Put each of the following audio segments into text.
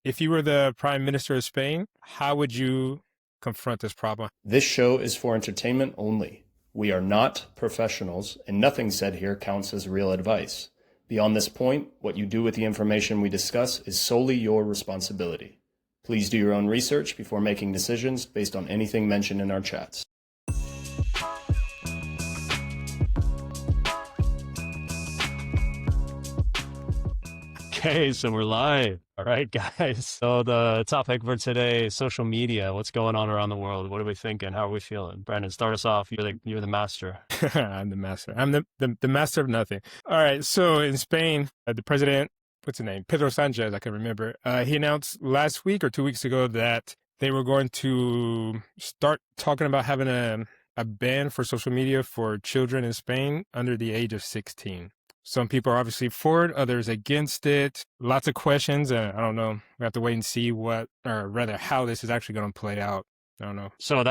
If you were the Prime Minister of Spain, how would you confront this problem? This show is for entertainment only. We are not professionals, and nothing said here counts as real advice. Beyond this point, what you do with the information we discuss is solely your responsibility. Please do your own research before making decisions based on anything mentioned in our chats. Okay, so we're live. All right, guys. So the topic for today is social media. What's going on around the world? What are we thinking? How are we feeling? Brandon, start us off. You're the master. I'm the master. I'm the master of nothing. All right. So in Spain, the president, what's his name? Pedro Sanchez, I can remember. He announced last week or 2 weeks ago that they were going to start talking about having a ban for social media for children in Spain under the age of 16. Some people are obviously for it, others against it. Lots of questions. I don't know. We have to wait and see how this is actually going to play out. I don't know. So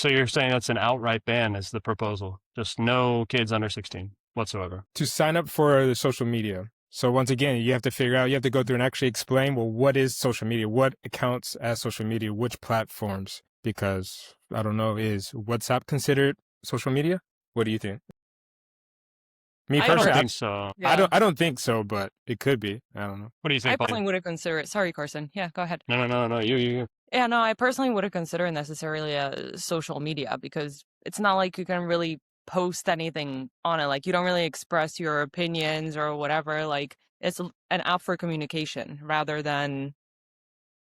you're saying that's an outright ban is the proposal. Just no kids under 16 whatsoever. To sign up for the social media. So once again, you have to go through and actually explain, well, what is social media? What counts as social media? Which platforms? Because, I don't know, is WhatsApp considered social media? What do you think? Me I don't personally, think so. Yeah. I don't think so, but it could be. I don't know. What do you I think, personally Paul? wouldn't consider it. Sorry, Carson. Yeah, go ahead. No. You. Yeah, no, I personally wouldn't consider it necessarily a social media because it's not like you can really post anything on it. Like you don't really express your opinions or whatever. Like it's an app for communication rather than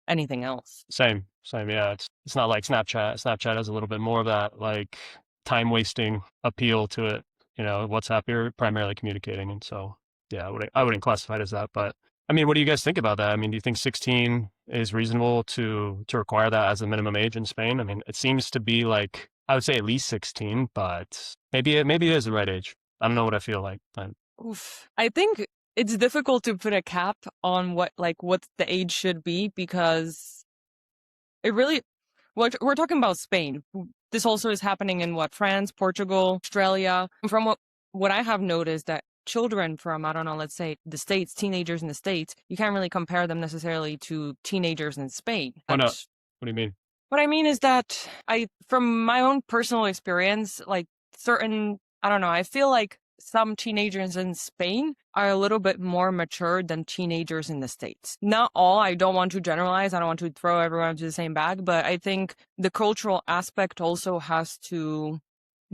anything else. Same. Yeah, it's not like Snapchat. Snapchat has a little bit more of that like time wasting appeal to it. You know, WhatsApp, you're primarily communicating, and so yeah, I wouldn't classify it as that. But I mean, what do you guys think about that? I mean, do you think 16 is reasonable to require that as a minimum age in Spain? I mean, it seems to be like I would say at least 16, but maybe it is the right age. I don't know what I feel like. Oof. I think it's difficult to put a cap on what the age should be because it really. We're talking about Spain. This also is happening in France, Portugal, Australia. From what I have noticed that children from, I don't know, let's say the States, teenagers in the States, you can't really compare them necessarily to teenagers in Spain. Why not? What do you mean? What I mean is that from my own personal experience, like I feel like some teenagers in Spain are a little bit more mature than teenagers in the States. Not all, I don't want to generalize. I don't want to throw everyone into the same bag, but I think the cultural aspect also has to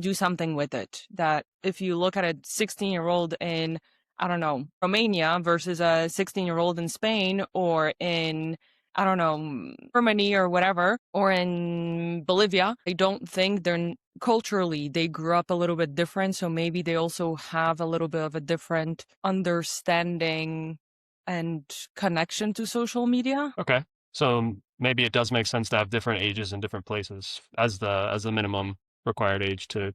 do something with it. That if you look at a 16-year-old in, I don't know, Romania versus a 16-year-old in Spain or in, I don't know, Germany or whatever, or in Bolivia, I don't think culturally they grew up a little bit different. So maybe they also have a little bit of a different understanding and connection to social media. Okay. So maybe it does make sense to have different ages in different places as the minimum required age to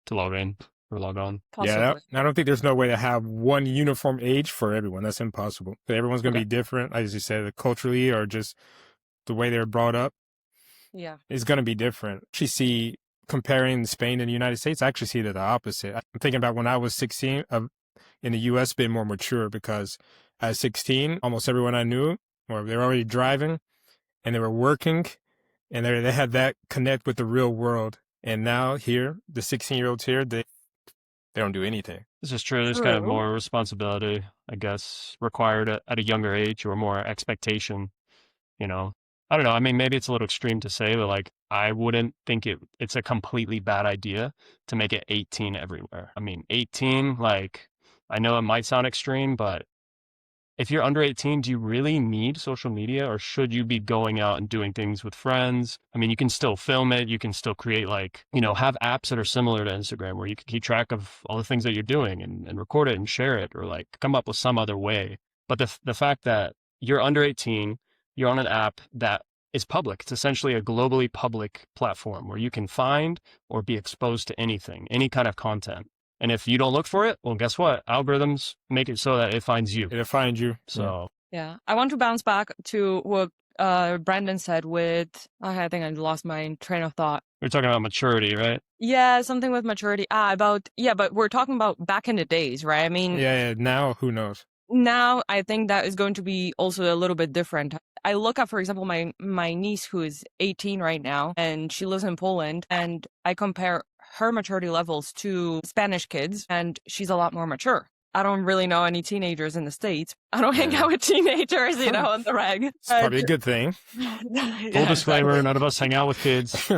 log in or log on. Possibly. Yeah, I don't think there's no way to have one uniform age for everyone. That's impossible. Everyone's going to be different, as you said, culturally or just the way they're brought up. Yeah. Is going to be different. You see, comparing Spain and the United States, I actually see that the opposite. I'm thinking about when I was 16 in the U.S. being more mature because at 16, almost everyone I knew, or they were already driving and they were working and they had that connect with the real world. And now here, the 16-year-olds here, they don't do anything. This is true. There's kind of more responsibility, I guess, required at a younger age or more expectation, you know. I don't know. I mean, maybe it's a little extreme to say, but like, I wouldn't think it's a completely bad idea to make it 18 everywhere. I mean, 18, like, I know it might sound extreme, but if you're under 18, do you really need social media or should you be going out and doing things with friends? I mean, you can still film it. You can still create have apps that are similar to Instagram where you can keep track of all the things that you're doing and record it and share it or like come up with some other way. But the fact that you're under 18, you're on an app that is public. It's essentially a globally public platform where you can find or be exposed to anything, any kind of content. And if you don't look for it, well, guess what? Algorithms make it so that it finds you. It'll find you. So yeah, I want to bounce back to what Brandon said with, I think I lost my train of thought. We're talking about maturity, right? Yeah, something with maturity. But we're talking about back in the days, right? I mean, yeah. Now, who knows? Now, I think that is going to be also a little bit different. I look at, for example, my niece who is 18 right now, and she lives in Poland, and I compare her maturity levels to Spanish kids, and she's a lot more mature. I don't really know any teenagers in the States. I don't hang out with teenagers, on the reg. It's probably a good thing. Full disclaimer, exactly. none of us hang out with kids.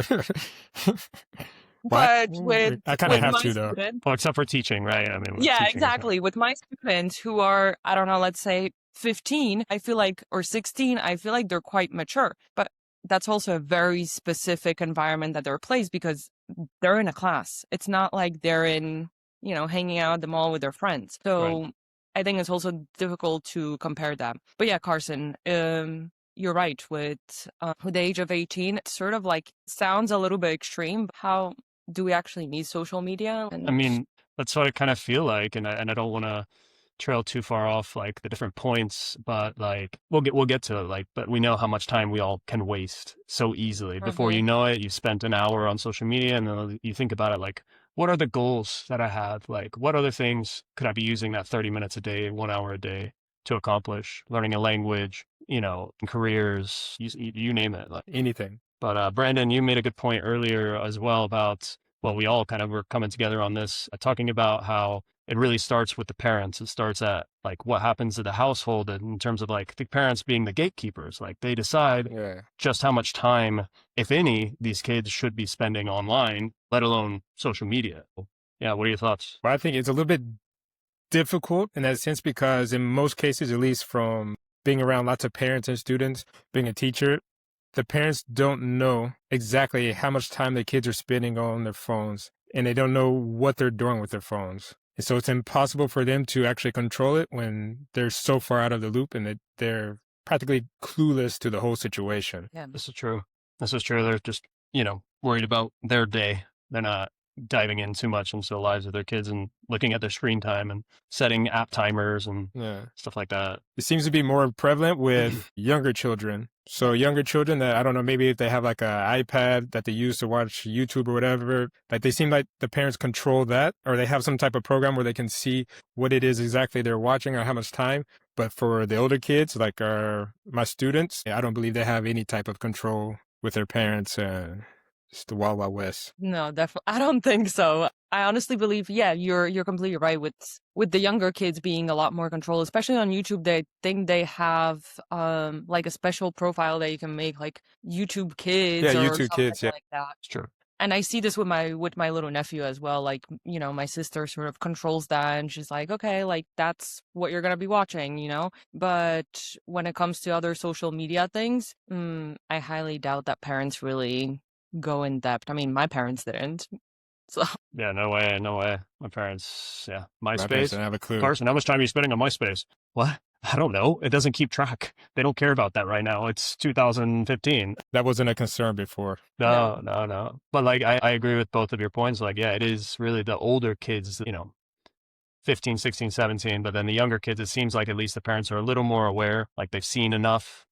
But with I kind of with have my to, though. students, Well, except for teaching, right? I mean, with yeah, teaching is not- exactly. With my students who are, I don't know, let's say 15, I feel like, or 16, I feel like they're quite mature. But that's also a very specific environment that they're placed because they're in a class. It's not like they're in, hanging out at the mall with their friends. So I think it's also difficult to compare them. But yeah, Carson, you're right. With the age of 18, it sort of like sounds a little bit extreme. How do we actually need social media? I mean, that's what I kind of feel like, and I don't want to trail too far off like the different points, but like we'll get to it. Like, but we know how much time we all can waste so easily. Before you know it, you spent an hour on social media, and then you think about it like, what are the goals that I have? Like, what other things could I be using that 30 minutes a day, 1 hour a day to accomplish? Learning a language, careers, you name it. Like, Anything. but Brandon, you made a good point earlier as well about, well, we all kind of were coming together on this, talking about how it really starts with the parents. It starts at like what happens to the household in terms of like the parents being the gatekeepers. Like they decide just how much time, if any, these kids should be spending online, let alone social media. Yeah, what are your thoughts? Well, I think it's a little bit difficult in that sense because in most cases, at least from being around lots of parents and students, being a teacher, the parents don't know exactly how much time the kids are spending on their phones, and they don't know what they're doing with their phones. And so it's impossible for them to actually control it when they're so far out of the loop and that they're practically clueless to the whole situation. Yeah. This is true. They're just, worried about their day. They're not diving in too much into the lives of their kids and looking at their screen time and setting app timers and stuff like that. It seems to be more prevalent with younger children. So younger children that, I don't know, maybe if they have like an iPad that they use to watch YouTube or whatever, like they seem like the parents control that, or they have some type of program where they can see what it is exactly they're watching or how much time. But for the older kids, like my students, I don't believe they have any type of control with their parents. It's the Wild Wild West. No, definitely. I don't think so. I honestly believe, yeah, you're completely right with the younger kids being a lot more control, especially on YouTube. They think they have like a special profile that you can make, like YouTube Kids or YouTube something Kids, like that. It's true. And I see this with my little nephew as well. Like, my sister sort of controls that, and she's like, okay, like that's what you're gonna be watching, But when it comes to other social media things, I highly doubt that parents really go in depth. I mean, my parents didn't. So Yeah, no way. My parents, My parents MySpace. don't have a clue. Carson, how much time are you spending on MySpace? What? I don't know. It doesn't keep track. They don't care about that right now. It's 2015. That wasn't a concern before. No. But like, I agree with both of your points. Like, yeah, it is really the older kids, 15, 16, 17. But then the younger kids, it seems like at least the parents are a little more aware. Like they've seen enough,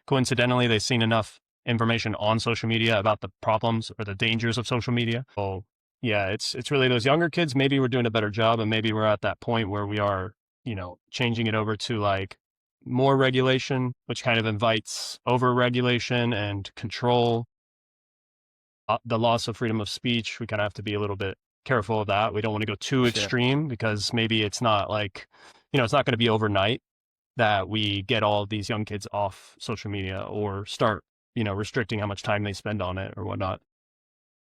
coincidentally, they've seen enough information on social media about the problems or the dangers of social media. So yeah, it's really those younger kids. Maybe we're doing a better job, and maybe we're at that point where we are, changing it over to like more regulation, which kind of invites over regulation and control. The loss of freedom of speech, we kind of have to be a little bit careful of that. We don't want to go too extreme because maybe it's not like, it's not going to be overnight that we get all of these young kids off social media or start restricting how much time they spend on it or whatnot.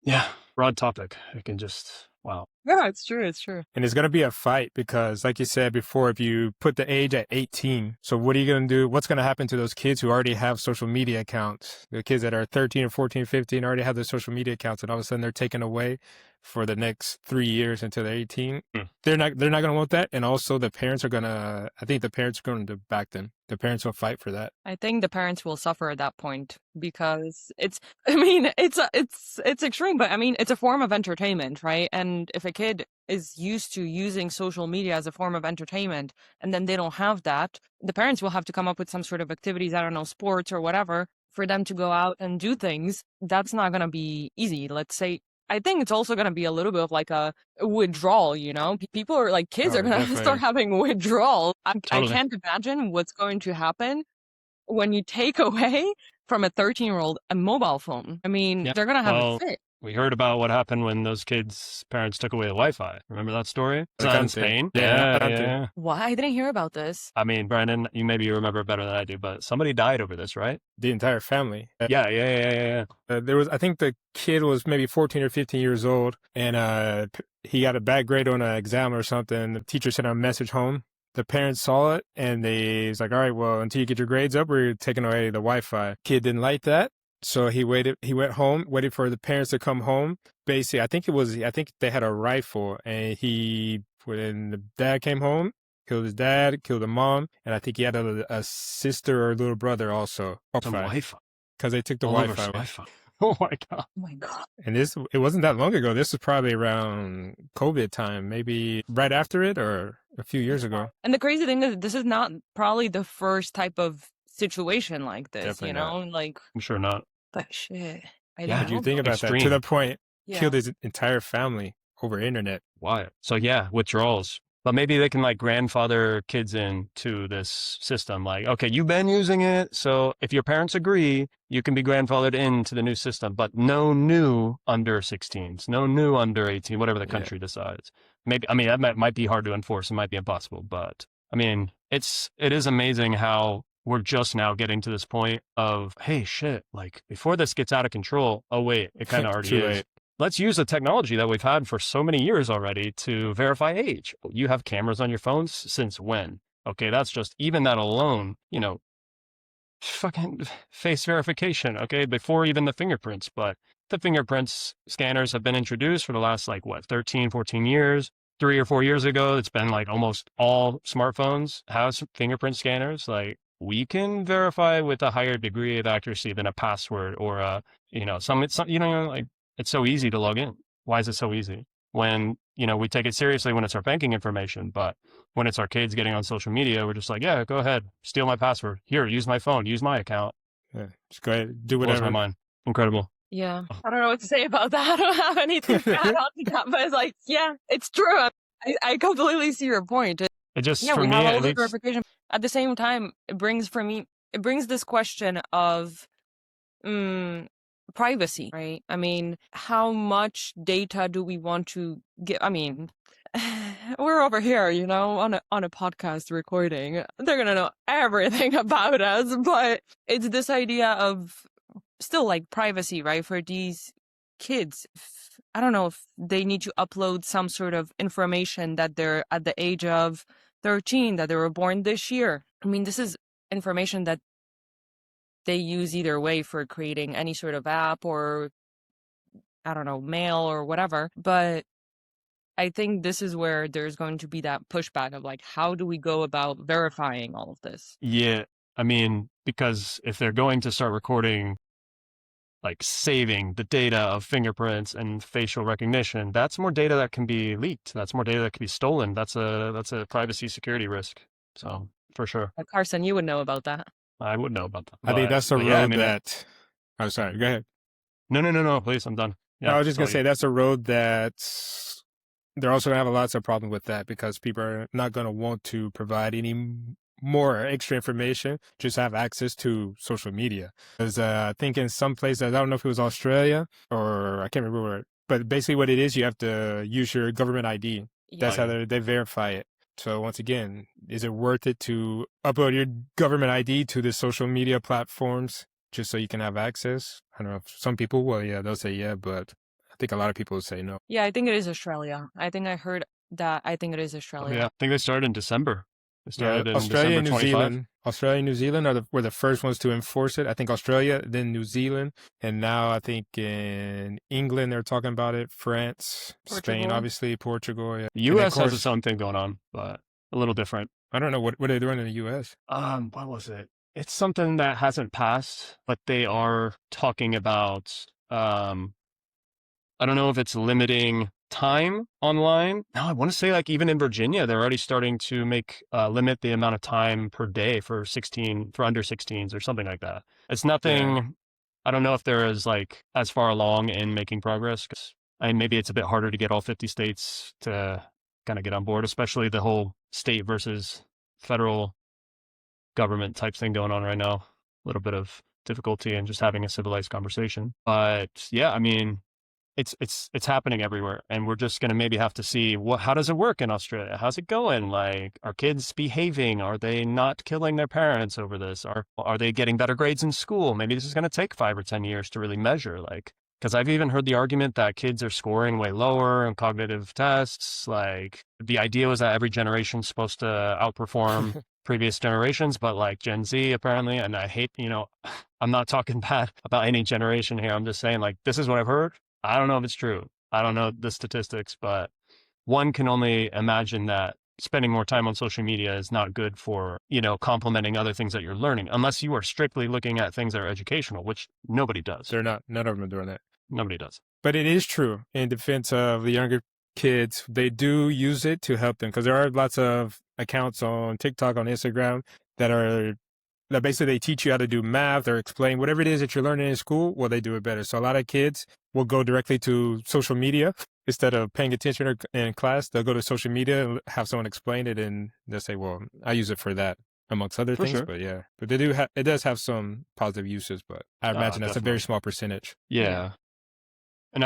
Yeah, broad topic. It can just, wow. yeah, it's true. And it's going to be a fight because, like you said before, if you put the age at 18, so what are you going to do? What's going to happen to those kids who already have social media accounts? The kids that are 13 or 14, 15 already have their social media accounts, and all of a sudden they're taken away for the next 3 years until they're 18. They're not going to want that. And also the parents are I think the parents are going to back them. The parents will fight for that. I think the parents will suffer at that point because it's extreme, but I mean, it's a form of entertainment, right? And if a kid is used to using social media as a form of entertainment and then they don't have that, the parents will have to come up with some sort of activities, I don't know, sports or whatever, for them to go out and do things. That's not going to be easy. Let's say, I think it's also going to be a little bit of like a withdrawal, People are like, kids are going to start having withdrawal. I Totally. can't imagine what's going to happen when you take away from a 13-year-old a mobile phone, I mean, Yeah. they're going to have a Well, fit. we heard about what happened when those kids' parents took away the Wi-Fi. Remember that story? It's not in Alicante. Spain. Yeah, Yeah, Alicante. yeah. Why? I didn't hear about this. I mean, Brandon, you maybe remember better than I do, but somebody died over this, right? The entire family. Yeah. There was, I think the kid was maybe 14 or 15 years old, and he got a bad grade on an exam or something. The teacher sent a message home. The parents saw it, and he's like, all right, well, until you get your grades up, we're taking away the Wi-Fi. Kid didn't like that. So he went home, waited for the parents to come home. Basically, I think they had a rifle, and when the dad came home, killed his dad, killed the mom, and I think he had a sister or little brother also. Some Wi-Fi. Because they took the All over Wi-Fi away. Wi-Fi. Oh my God. Oh my God. And it wasn't that long ago. This was probably around COVID time, maybe right after it or a few years ago. And the crazy thing is, this is not probably the first type of situation like this, Definitely you know? Like, I'm sure not. but shit. I Yeah, But you don't think know. about that, to Extreme. the point, Yeah. killed his entire family over internet. Why? So yeah, withdrawals. But maybe they can like grandfather kids into this system. Like, okay, you've been using it. So if your parents agree, you can be grandfathered into the new system, but no new under 16s, no new under 18, whatever the country decides. Maybe, I mean, that might be hard to enforce. It might be impossible, but I mean, it is amazing how we're just now getting to this point of, hey, shit, like before this gets out of control. Oh, wait, it kind of already Too is. late. Let's use the technology that we've had for so many years already to verify age. You have cameras on your phones since when? Okay, that's just, even that alone, you know, fucking face verification, okay, before even the fingerprints. But the fingerprints scanners have been introduced for the last, like, what, 13, 14 years? 3 or 4 years ago, it's been like almost all smartphones have fingerprint scanners. Like, we can verify with a higher degree of accuracy than a password or a, you know, you know, like, it's so easy to log in. Why is it so easy? When, you know, we take it seriously when it's our banking information, but when it's our kids getting on social media, we're just like, yeah, go ahead, steal my password. Here, use my phone, use my account. Yeah, just go ahead, do Blows my whatever. mind. Incredible. Yeah. I don't know what to say about that. I don't have anything to add on to that, but it's like, yeah, it's true. I completely see your point. It just, Yeah, for we me, have all at this least, verification. At the same time, it brings this question of privacy, right? I mean, how much data do we want to get? I mean, we're over here, you know, on a podcast recording. They're gonna know everything about us, but it's this idea of still like privacy, right? For these kids, I don't know if they need to upload some sort of information that they're at the age of 13, that they were born this year. I mean, this is information that they use either way for creating any sort of app or, I don't know, mail or whatever. But I think this is where there's going to be that pushback of like, how do we go about verifying all of this? yeah, I mean, because if they're going to start recording, like saving the data of fingerprints and facial recognition, that's more data that can be leaked. That's more data that can be stolen. That's a privacy security risk. So for sure, Carson, you would know about that. I would know about that. I think that's a but road yeah, I mean, that. I'm sorry. Go ahead. No, please, I'm done. No, Yeah, I was just tell gonna say that's a road that they're also gonna have lots of problems with that because people are not gonna want to provide any more extra information, just have access to social media. Because I think in some places, I don't know if it was Australia or I can't remember where, but basically what it is, you have to use your government ID. That's Yeah. how they verify it. So once again, is it worth it to upload your government ID to the social media platforms just so you can have access? I don't know. Some people, well, yeah, they'll say yeah, but I think a lot of people will say no. Yeah, I think it is Australia. I think I heard that. I think it is Oh, Australia. yeah, I think they started in December. They started in Australia and December New 25. Zealand. Australia and New Zealand were the first ones to enforce it. I think Australia, then New Zealand, and now I think in England they're talking about it. France, Spain, Portugal. obviously, Portugal. Yeah. The And of U.S. has course, its own thing going on, but a little different. I don't know what are they doing in the U.S. What was it? It's something that hasn't passed, but they are talking about, I don't know if it's limiting time online. No, I want to say like even in Virginia, they're already starting to make limit the amount of time per day for under 16s or something like that. It's nothing. Yeah. I don't know if they're as far along in making progress. 'Cause, I mean, maybe it's a bit harder to get all 50 states to kind of get on board, especially the whole state versus federal government type thing going on right now. little bit of difficulty in just having a civilized conversation. But yeah, I mean, it's happening everywhere, and we're just going to maybe have to see how does it work in Australia? How's it going? Like, are kids behaving? Are they not killing their parents over this? Are they getting better grades in school? Maybe this is going to take 5 or 10 years to really measure. Like, because I've even heard the argument that kids are scoring way lower in cognitive tests. Like, the idea was that every generation's supposed to outperform previous generations, but like Gen Z apparently, and I hate, I'm not talking bad about any generation here. I'm just saying, like, this is what I've heard. I don't know if it's true. I don't know the statistics, but one can only imagine that spending more time on social media is not good for, complementing other things that you're learning, unless you are strictly looking at things that are educational, which nobody does. They're not. None of them are doing that. Nobody does. But it is true in defense of the younger kids. They do use it to help them because there are lots of accounts on TikTok, on Instagram that basically they teach you how to do math or explain whatever it is that you're learning in school. Well, they do it better. So a lot of kids will go directly to social media instead of paying attention in class. They'll go to social media and have someone explain it, and they'll say, "Well, I use it for that," amongst other things. Sure. But yeah, but they do. It does have some positive uses, but I imagine that's a very small percentage. Yeah. And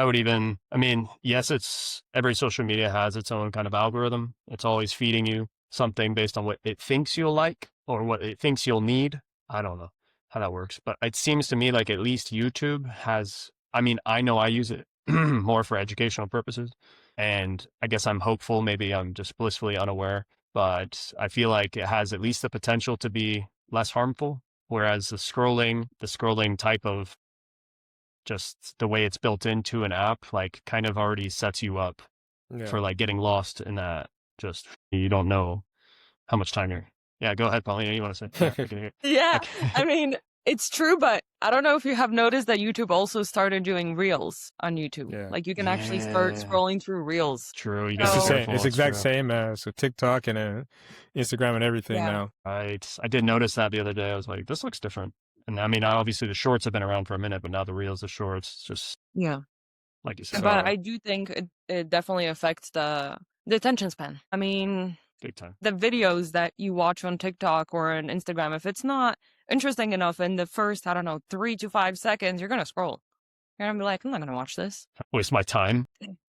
yes, every social media has its own kind of algorithm. It's always feeding you something based on what it thinks you'll like or what it thinks you'll need. I don't know how that works, but it seems to me like at least YouTube has, I know I use it more for educational purposes, and I guess I'm hopeful, maybe I'm just blissfully unaware, but I feel like it has at least the potential to be less harmful, whereas the scrolling type of, just the way it's built into an app, like kind of already sets you up for like getting lost in that. Just, you don't know how much time you're. Yeah, go ahead, Paulina. You want to say? Yeah, it's true, but I don't know if you have noticed that YouTube also started doing reels on YouTube. Yeah. Like, you can actually start scrolling through reels. True. You It's the gotta be same. careful. It's exact same as TikTok and Instagram and everything now. Right. I did notice that the other day. I was like, this looks different. And obviously the shorts have been around for a minute, but now the reels, the shorts, just like you said. But I do think it definitely affects the attention span. Big time. The videos that you watch on TikTok or on Instagram, if it's not interesting enough in the first, 3 to 5 seconds, you're going to scroll. You're going to be like, I'm not going to watch this. Waste my time.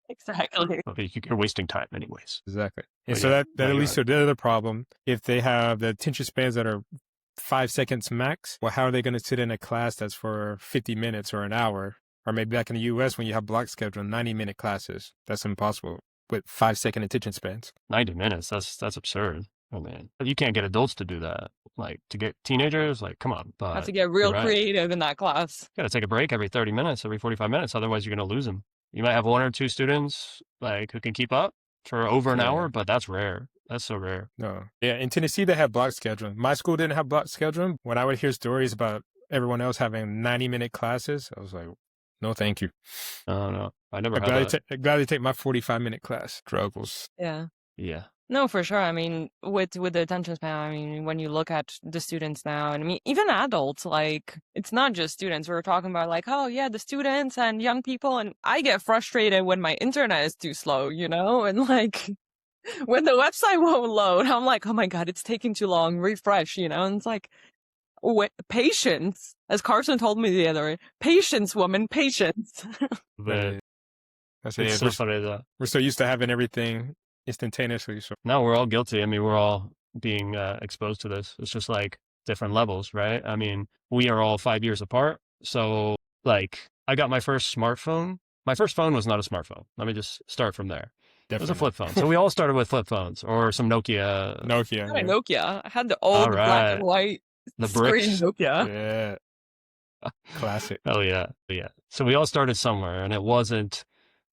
Exactly. You're wasting time anyways. Exactly. And But so yeah, that you're leads to the other problem. If they have the attention spans that are 5 seconds max, well, how are they going to sit in a class that's for 50 minutes or an hour? Or maybe back in the US when you have block schedule, 90-minute classes. That's impossible with 5-second attention spans. 90 minutes. That's absurd. Oh man, you can't get adults to do that. Like, to get teenagers, like, come on. But Have to get real you're right. creative in that class. You got to take a break every 30 minutes, every 45 minutes. Otherwise, you're going to lose them. You might have 1 or 2 students like who can keep up for over an hour, but that's rare. That's so rare. No. Yeah, in Tennessee, they have block scheduling. My school didn't have block scheduling. When I would hear stories about everyone else having 90-minute classes, I was like, no, thank you. Oh, no. I never I'd had that. gladly take my 45-minute class. Struggles. Yeah. Yeah. No, for sure. With the attention span, when you look at the students now, and even adults, like, it's not just students. We're talking about like, oh yeah, the students and young people, and I get frustrated when my internet is too slow, and like when the website won't load, I'm like, oh my God, it's taking too long, refresh, and it's like, patience, as Carson told me the other day, patience, woman, patience. But That's it's it. so funny that We're so used to having everything instantaneously. So no, we're all guilty. We're all being exposed to this. It's just like different levels, right? We are all 5 years apart. So like, I got my first smartphone. My first phone was not a smartphone. Let me just start from there. It was a flip phone. So we all started with flip phones or some Nokia. Nokia. I had a Nokia. I had the old black and white The screen bricks. Nokia. Yeah. Classic. Oh yeah. Yeah. So we all started somewhere, and it wasn't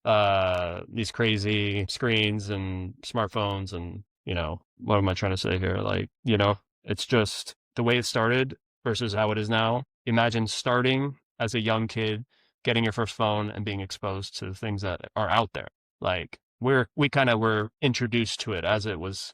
these crazy screens and smartphones and, what am I trying to say here? Like, it's just the way it started versus how it is now. Imagine starting as a young kid, getting your first phone and being exposed to things that are out there. Like, we kind of were introduced to it as it was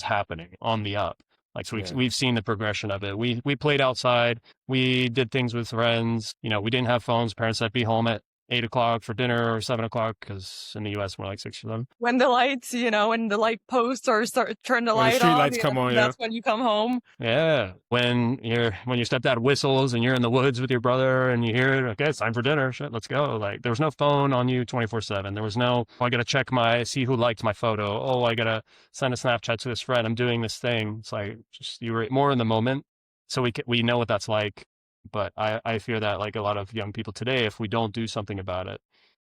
happening on the up. Like, so we've seen the progression of it. We played outside. We did things with friends. We didn't have phones. Parents had to be home at 8 o'clock for dinner or 7 o'clock, because in the US we're like 6 or 7. When the lights, when the light posts or turn the When the light street on, lights come on, yeah. that's when you come home. Yeah, when your stepdad whistles and you're in the woods with your brother and you hear, okay, it's time for dinner. Shit, let's go. Like, there was no phone on you 24/7. There was no, oh, I gotta see who liked my photo. Oh, I gotta send a Snapchat to this friend. I'm doing this thing. It's like, just, you were more in the moment, so we know what that's like. But I fear that, like a lot of young people today, if we don't do something about it,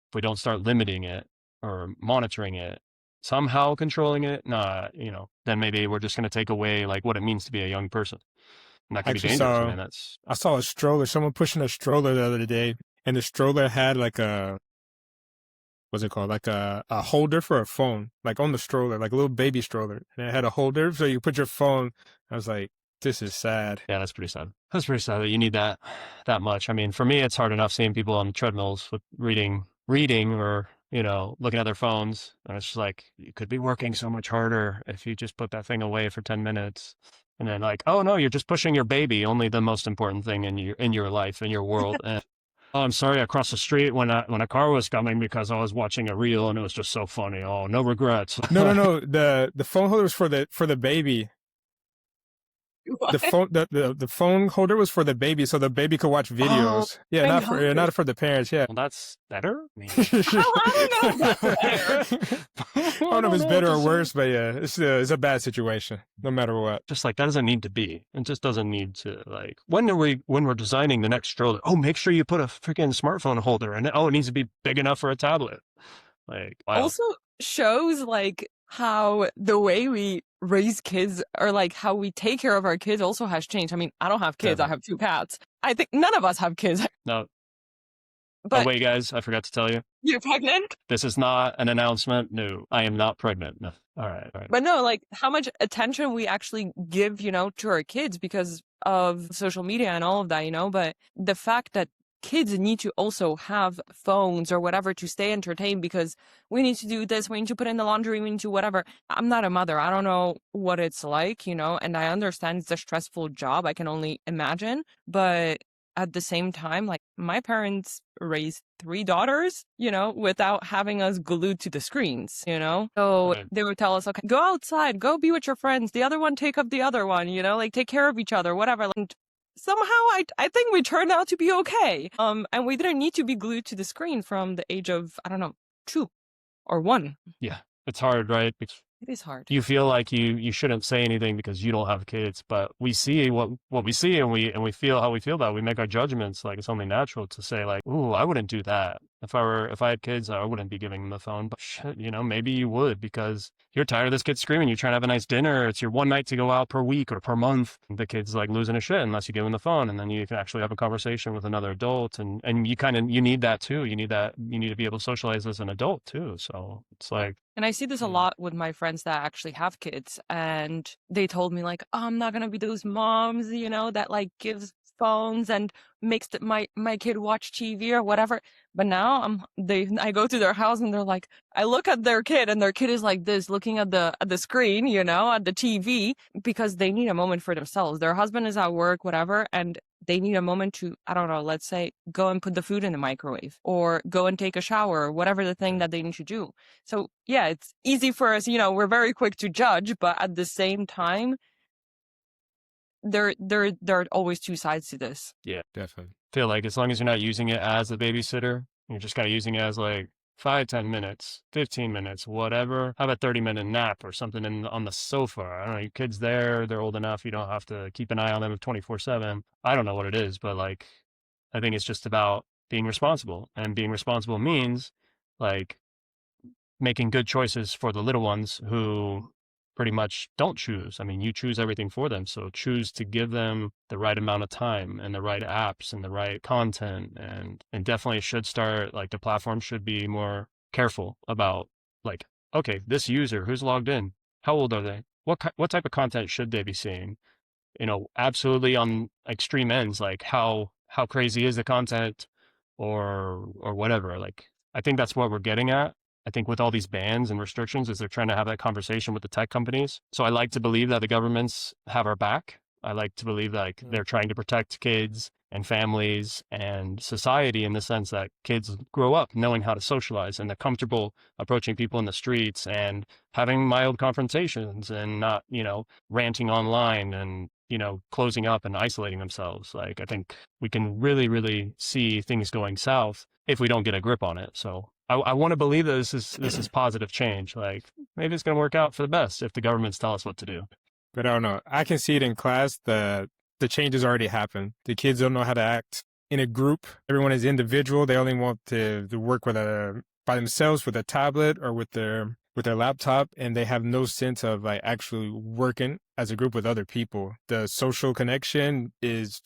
if we don't start limiting it or monitoring it, somehow controlling it, then maybe we're just going to take away like what it means to be a young person. And that could be dangerous, man. I saw a stroller, someone pushing a stroller the other day, and the stroller had like what's it called? Like a holder for a phone, like on the stroller, like a little baby stroller. And it had a holder, so you put your phone. I was like, this is sad. Yeah, that's pretty sad. That's pretty sad that you need that much. I mean, for me, it's hard enough seeing people on treadmills with reading or, looking at their phones. And it's just like, you could be working so much harder if you just put that thing away for 10 minutes. And then like, oh no, you're just pushing your baby, only the most important thing in your life, in your world. And oh, I'm sorry, I crossed the street when a car was coming because I was watching a reel and it was just so funny. Oh, no regrets. No. The phone holder was for the baby. What? The phone holder was for the baby, so the baby could watch videos. Yeah, not for the parents. Yeah. Well, that's better. I mean, I don't know. If that's better. I don't know if it's better or worse, but yeah, it's a bad situation, no matter what. Just like that doesn't need to be. It just doesn't need to, like, when we're designing the next stroller, oh, make sure you put a freaking smartphone holder in it. Oh, it needs to be big enough for a tablet. Like, wow. Also shows like how the way we raise kids or like how we take care of our kids also has changed. I mean, I don't have kids. Definitely. I have 2 cats. I think none of us have kids. No. But oh, wait, guys, I forgot to tell you. You're pregnant? This is not an announcement. No, I am not pregnant. No. All right. But no, like how much attention we actually give, to our kids because of social media and all of that, but the fact that kids need to also have phones or whatever to stay entertained because we need to do this, we need to put in the laundry, we need to whatever. I'm not a mother. I don't know what it's like, and I understand it's a stressful job. I can only imagine. But at the same time, like my parents raised 3 daughters, without having us glued to the screens, So Right. They would tell us, okay, go outside, go be with your friends. The other one, take up the other one, like take care of each other, whatever. And somehow I think we turned out to be okay. And we didn't need to be glued to the screen from the age of, I don't know, 2 or 1. Yeah, it's hard, right? Because It is hard. you feel like you shouldn't say anything because you don't have kids, but we see what we see and we feel how we feel about it. We make our judgments. Like it's only natural to say like, ooh, I wouldn't do that. If I had kids, I wouldn't be giving them the phone. But shit, maybe you would because you're tired of this kid screaming. You're trying to have a nice dinner. It's your one night to go out per week or per month. The kid's like losing his shit unless you give him the phone, and then you can actually have a conversation with another adult. And you need that too. You need to be able to socialize as an adult too. So it's like. And I see this a lot with my friends that actually have kids, and they told me like, oh, I'm not gonna be those moms, that like gives phones and makes my kid watch TV or whatever. But now I go to their house and they're like, I look at their kid and their kid is like this, looking at the screen, at the TV, because they need a moment for themselves. Their husband is at work, whatever, and they need a moment to, I don't know, let's say go and put the food in the microwave or go and take a shower or whatever the thing that they need to do. So yeah, it's easy for us, we're very quick to judge, but at the same time, there are always 2 sides to this. Yeah, Definitely. feel like as long as you're not using it as a babysitter, you're just kind of using it as like 5, 10 minutes, 15 minutes, whatever. Have a 30-minute nap or something on the sofa. I don't know, your kid's there, they're old enough, you don't have to keep an eye on them 24/7. I don't know what it is, but like, I think it's just about being responsible. And being responsible means like making good choices for the little ones who pretty much don't choose. I mean, you choose everything for them. So choose to give them the right amount of time and the right apps and the right content, and definitely should start, like the platform should be more careful about like, okay, this user who's logged in, how old are they? What type of content should they be seeing? Absolutely on extreme ends, like how crazy is the content or whatever. Like, I think that's what we're getting at. I think with all these bans and restrictions is they're trying to have that conversation with the tech companies. So I like to believe that the governments have our back. I like to believe that like, they're trying to protect kids and families and society in the sense that kids grow up knowing how to socialize and they're comfortable approaching people in the streets and having mild confrontations and not, ranting online and, closing up and isolating themselves. Like, I think we can really, really see things going south if we don't get a grip on it. So I want to believe that this is positive change. Like, maybe it's going to work out for the best if the governments tell us what to do. But I don't know. I can see it in class. The changes already happened. The kids don't know how to act in a group. Everyone is individual. They only want to work by themselves with a tablet or with their laptop, and they have no sense of like actually working as a group with other people. The social connection is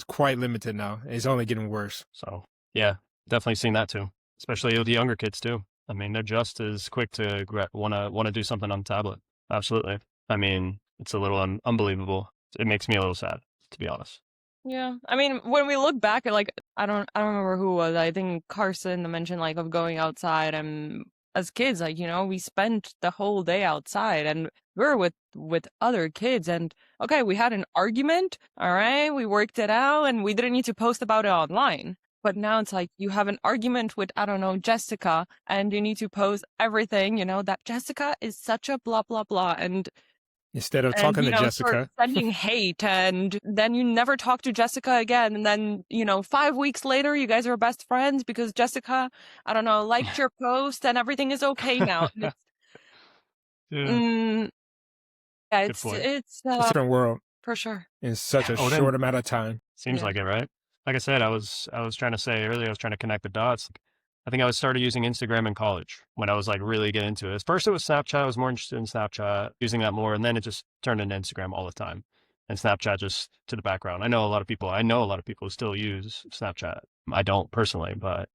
quite limited now. It's only getting worse. So yeah, definitely seen that too, especially with the younger kids too. I mean, they're just as quick to want to do something on the tablet. Absolutely. I mean, it's a little unbelievable. It makes me a little sad, to be honest. Yeah. I mean, when we look back at like, I don't remember who it was. I think Carson mentioned like of going outside, and as kids, like, we spent the whole day outside and we were with other kids, and okay, we had an argument. All right. We worked it out and we didn't need to post about it online. But now it's like you have an argument with, I don't know, Jessica, and you need to post everything, that Jessica is such a blah, blah, blah. And instead of talking to Jessica, sending hate, and then you never talk to Jessica again. And then, 5 weeks later, you guys are best friends because Jessica, I don't know, liked your post and everything is okay now. Yeah. Yeah, it's a different world for sure. in such a short amount of time. Seems like it, right? Like I said, I was trying to say earlier, I was trying to connect the dots. I think I started using Instagram in college when I was like really getting into it. At first it was Snapchat. I was more interested in Snapchat, using that more. And then it just turned into Instagram all the time. And Snapchat just to the background. I know a lot of people who still use Snapchat. I don't personally, but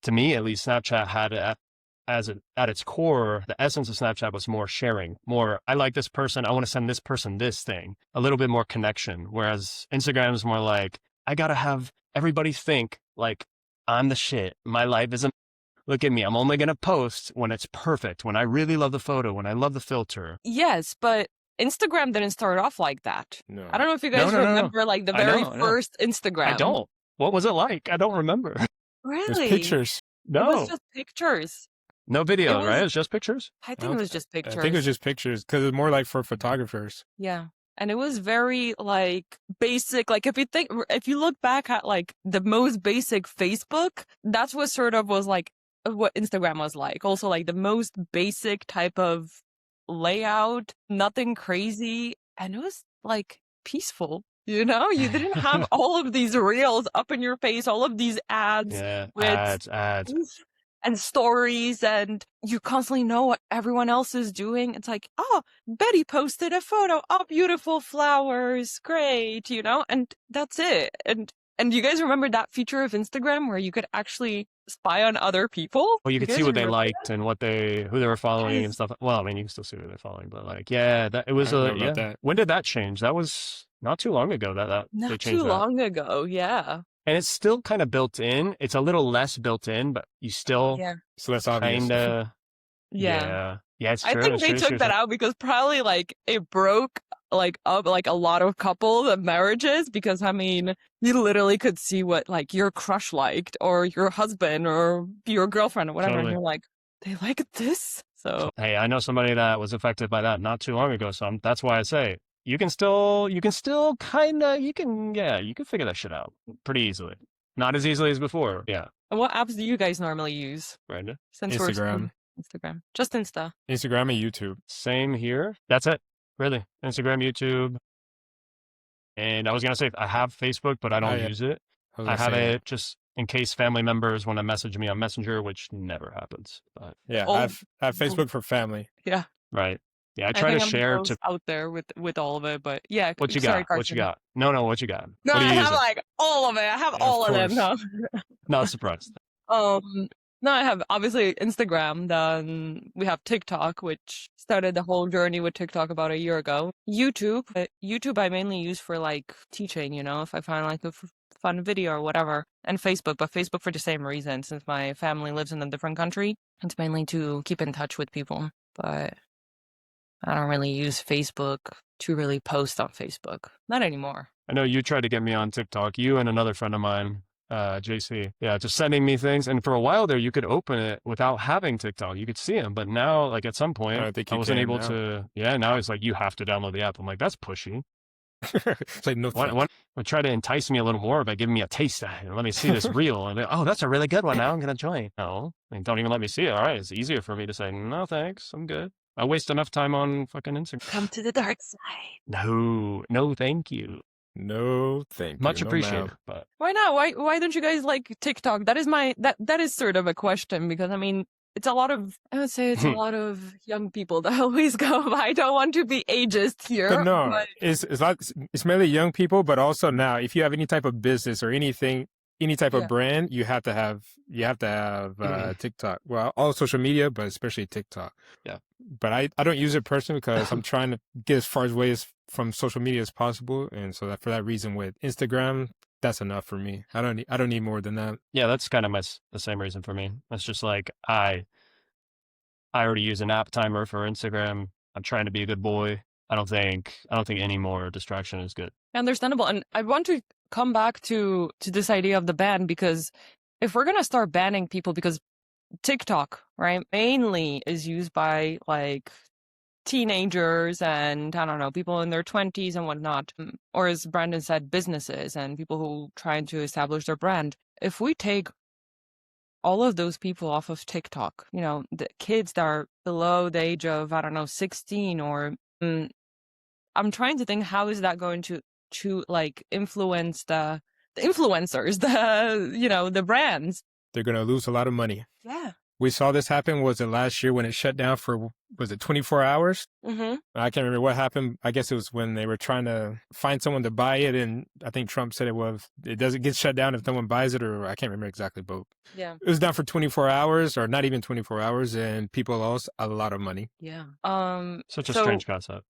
to me, at least, Snapchat had at its core, the essence of Snapchat was more sharing, more, I like this person, I want to send this person this thing, a little bit more connection. Whereas Instagram is more like, I got to have everybody think like, I'm the shit. My life isn't, look at me. I'm only going to post when it's perfect, when I really love the photo, when I love the filter. Yes, but Instagram didn't start off like that. No. I don't know if you guys remember like the very first Instagram. I don't. What was it like? I don't remember. Really? It was pictures. No. It was just pictures. No video, right? It was just pictures? I think it was just pictures. I think it was just pictures because it's more like for photographers. Yeah. And it was very like basic. Like if you look back at like the most basic Facebook, that's what sort of was like what Instagram was like. Also like the most basic type of layout, nothing crazy. And it was like peaceful, you didn't have all of these reels up in your face, all of these ads. Yeah, with ads. And stories, and you constantly know what everyone else is doing. It's like, oh, Betty posted a photo. Oh, beautiful flowers. Great, and that's it. And you guys remember that feature of Instagram where you could actually spy on other people? Well, you could see what they liked and who they were following and stuff. Well, I mean, you can still see who they're following, but like, yeah, it was that. When did that change? That was not too long ago that they changed that. Long ago, yeah. And it's still kind of built in. It's a little less built in, but you still so less obvious. Yeah, it's true. I think they took that out because probably like it broke like up like a lot of couples and marriages, because I mean you literally could see what like your crush liked or your husband or your girlfriend or whatever, Totally. and you're like, they like this. So hey, I know somebody that was affected by that not too long ago, so that's why I say you can still kind of, you can figure that shit out pretty easily. Not as easily as before. Yeah. And what apps do you guys normally use? Brenda? Instagram. Just Instagram and YouTube. Same here. That's it. Really. Instagram, YouTube. And I was going to say, I have Facebook, but I don't use it. I have it just in case family members want to message me on Messenger, which never happens. But I have Facebook for family. Yeah. Right. Yeah, I try to share out there with all of it, but yeah. What you got? What you got? No, what you got? No, I have like all of it. I have all of them. No. Not surprised. No, I have obviously Instagram. Then we have TikTok, which started the whole journey with TikTok about a year ago. YouTube. YouTube I mainly use for like teaching, if I find like a fun video or whatever. And Facebook, but Facebook for the same reason. Since my family lives in a different country, it's mainly to keep in touch with people. But I don't really use Facebook to really post on Facebook. Not anymore. I know you tried to get me on TikTok, you and another friend of mine, JC. Yeah, just sending me things. And for a while there, you could open it without having TikTok. You could see them. But now, like at some I point, don't think I you wasn't can able now. to. Yeah, now it's like you have to download the app. I'm like, that's pushy. It's like, no Why thanks. try to entice me a little more by giving me a taste and let me see this reel? And oh, that's a really good one. Now I'm gonna join. No, I mean, don't even let me see it. All right, it's easier for me to say no, thanks. I'm good. I waste enough time on fucking Instagram. Come to the dark side. No, thank you. No, thank Much you. No, appreciated. ma'am. But Why not? Why don't you guys like TikTok? That is that is sort of a question, because I mean, it's a lot of, I would say it's a lot of young people that always go. I don't want to be ageist here. But no, it's mainly young people, but also now, if you have any type of business or anything, any type Yeah. of brand, you have to have TikTok. Well, all social media, but especially TikTok. Yeah. But I don't use it personally because I'm trying to get as far away from social media as possible, and so that for that reason, with Instagram, that's enough for me. I don't need more than that. yeah, that's kind of the same reason for me. It's just like I already use an app timer for Instagram. I'm trying to be a good boy. I don't think any more distraction is good. Understandable. And I want to come back to this idea of the ban, because if we're gonna start banning people, because TikTok, right, mainly is used by like teenagers and I don't know, people in their 20s and whatnot, or as Brandon said, businesses and people who trying to establish their brand. If we take all of those people off of TikTok, you know, the kids that are below the age of, I don't know, 16 or I'm trying to think, how is that going to like influence the influencers, the brands. They're gonna lose a lot of money. Yeah. We saw this happen. Was it last year when it shut down for, was it 24 hours? Mm-hmm. I can't remember what happened. I guess it was when they were trying to find someone to buy it, and I think Trump said it doesn't get shut down if no one buys it, or I can't remember exactly, but Yeah. it was down for 24 hours, or not even 24 hours, and people lost a lot of money. Yeah. Such a so, strange concept.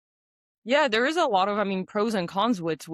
Yeah, there is a lot of, I mean, pros and cons with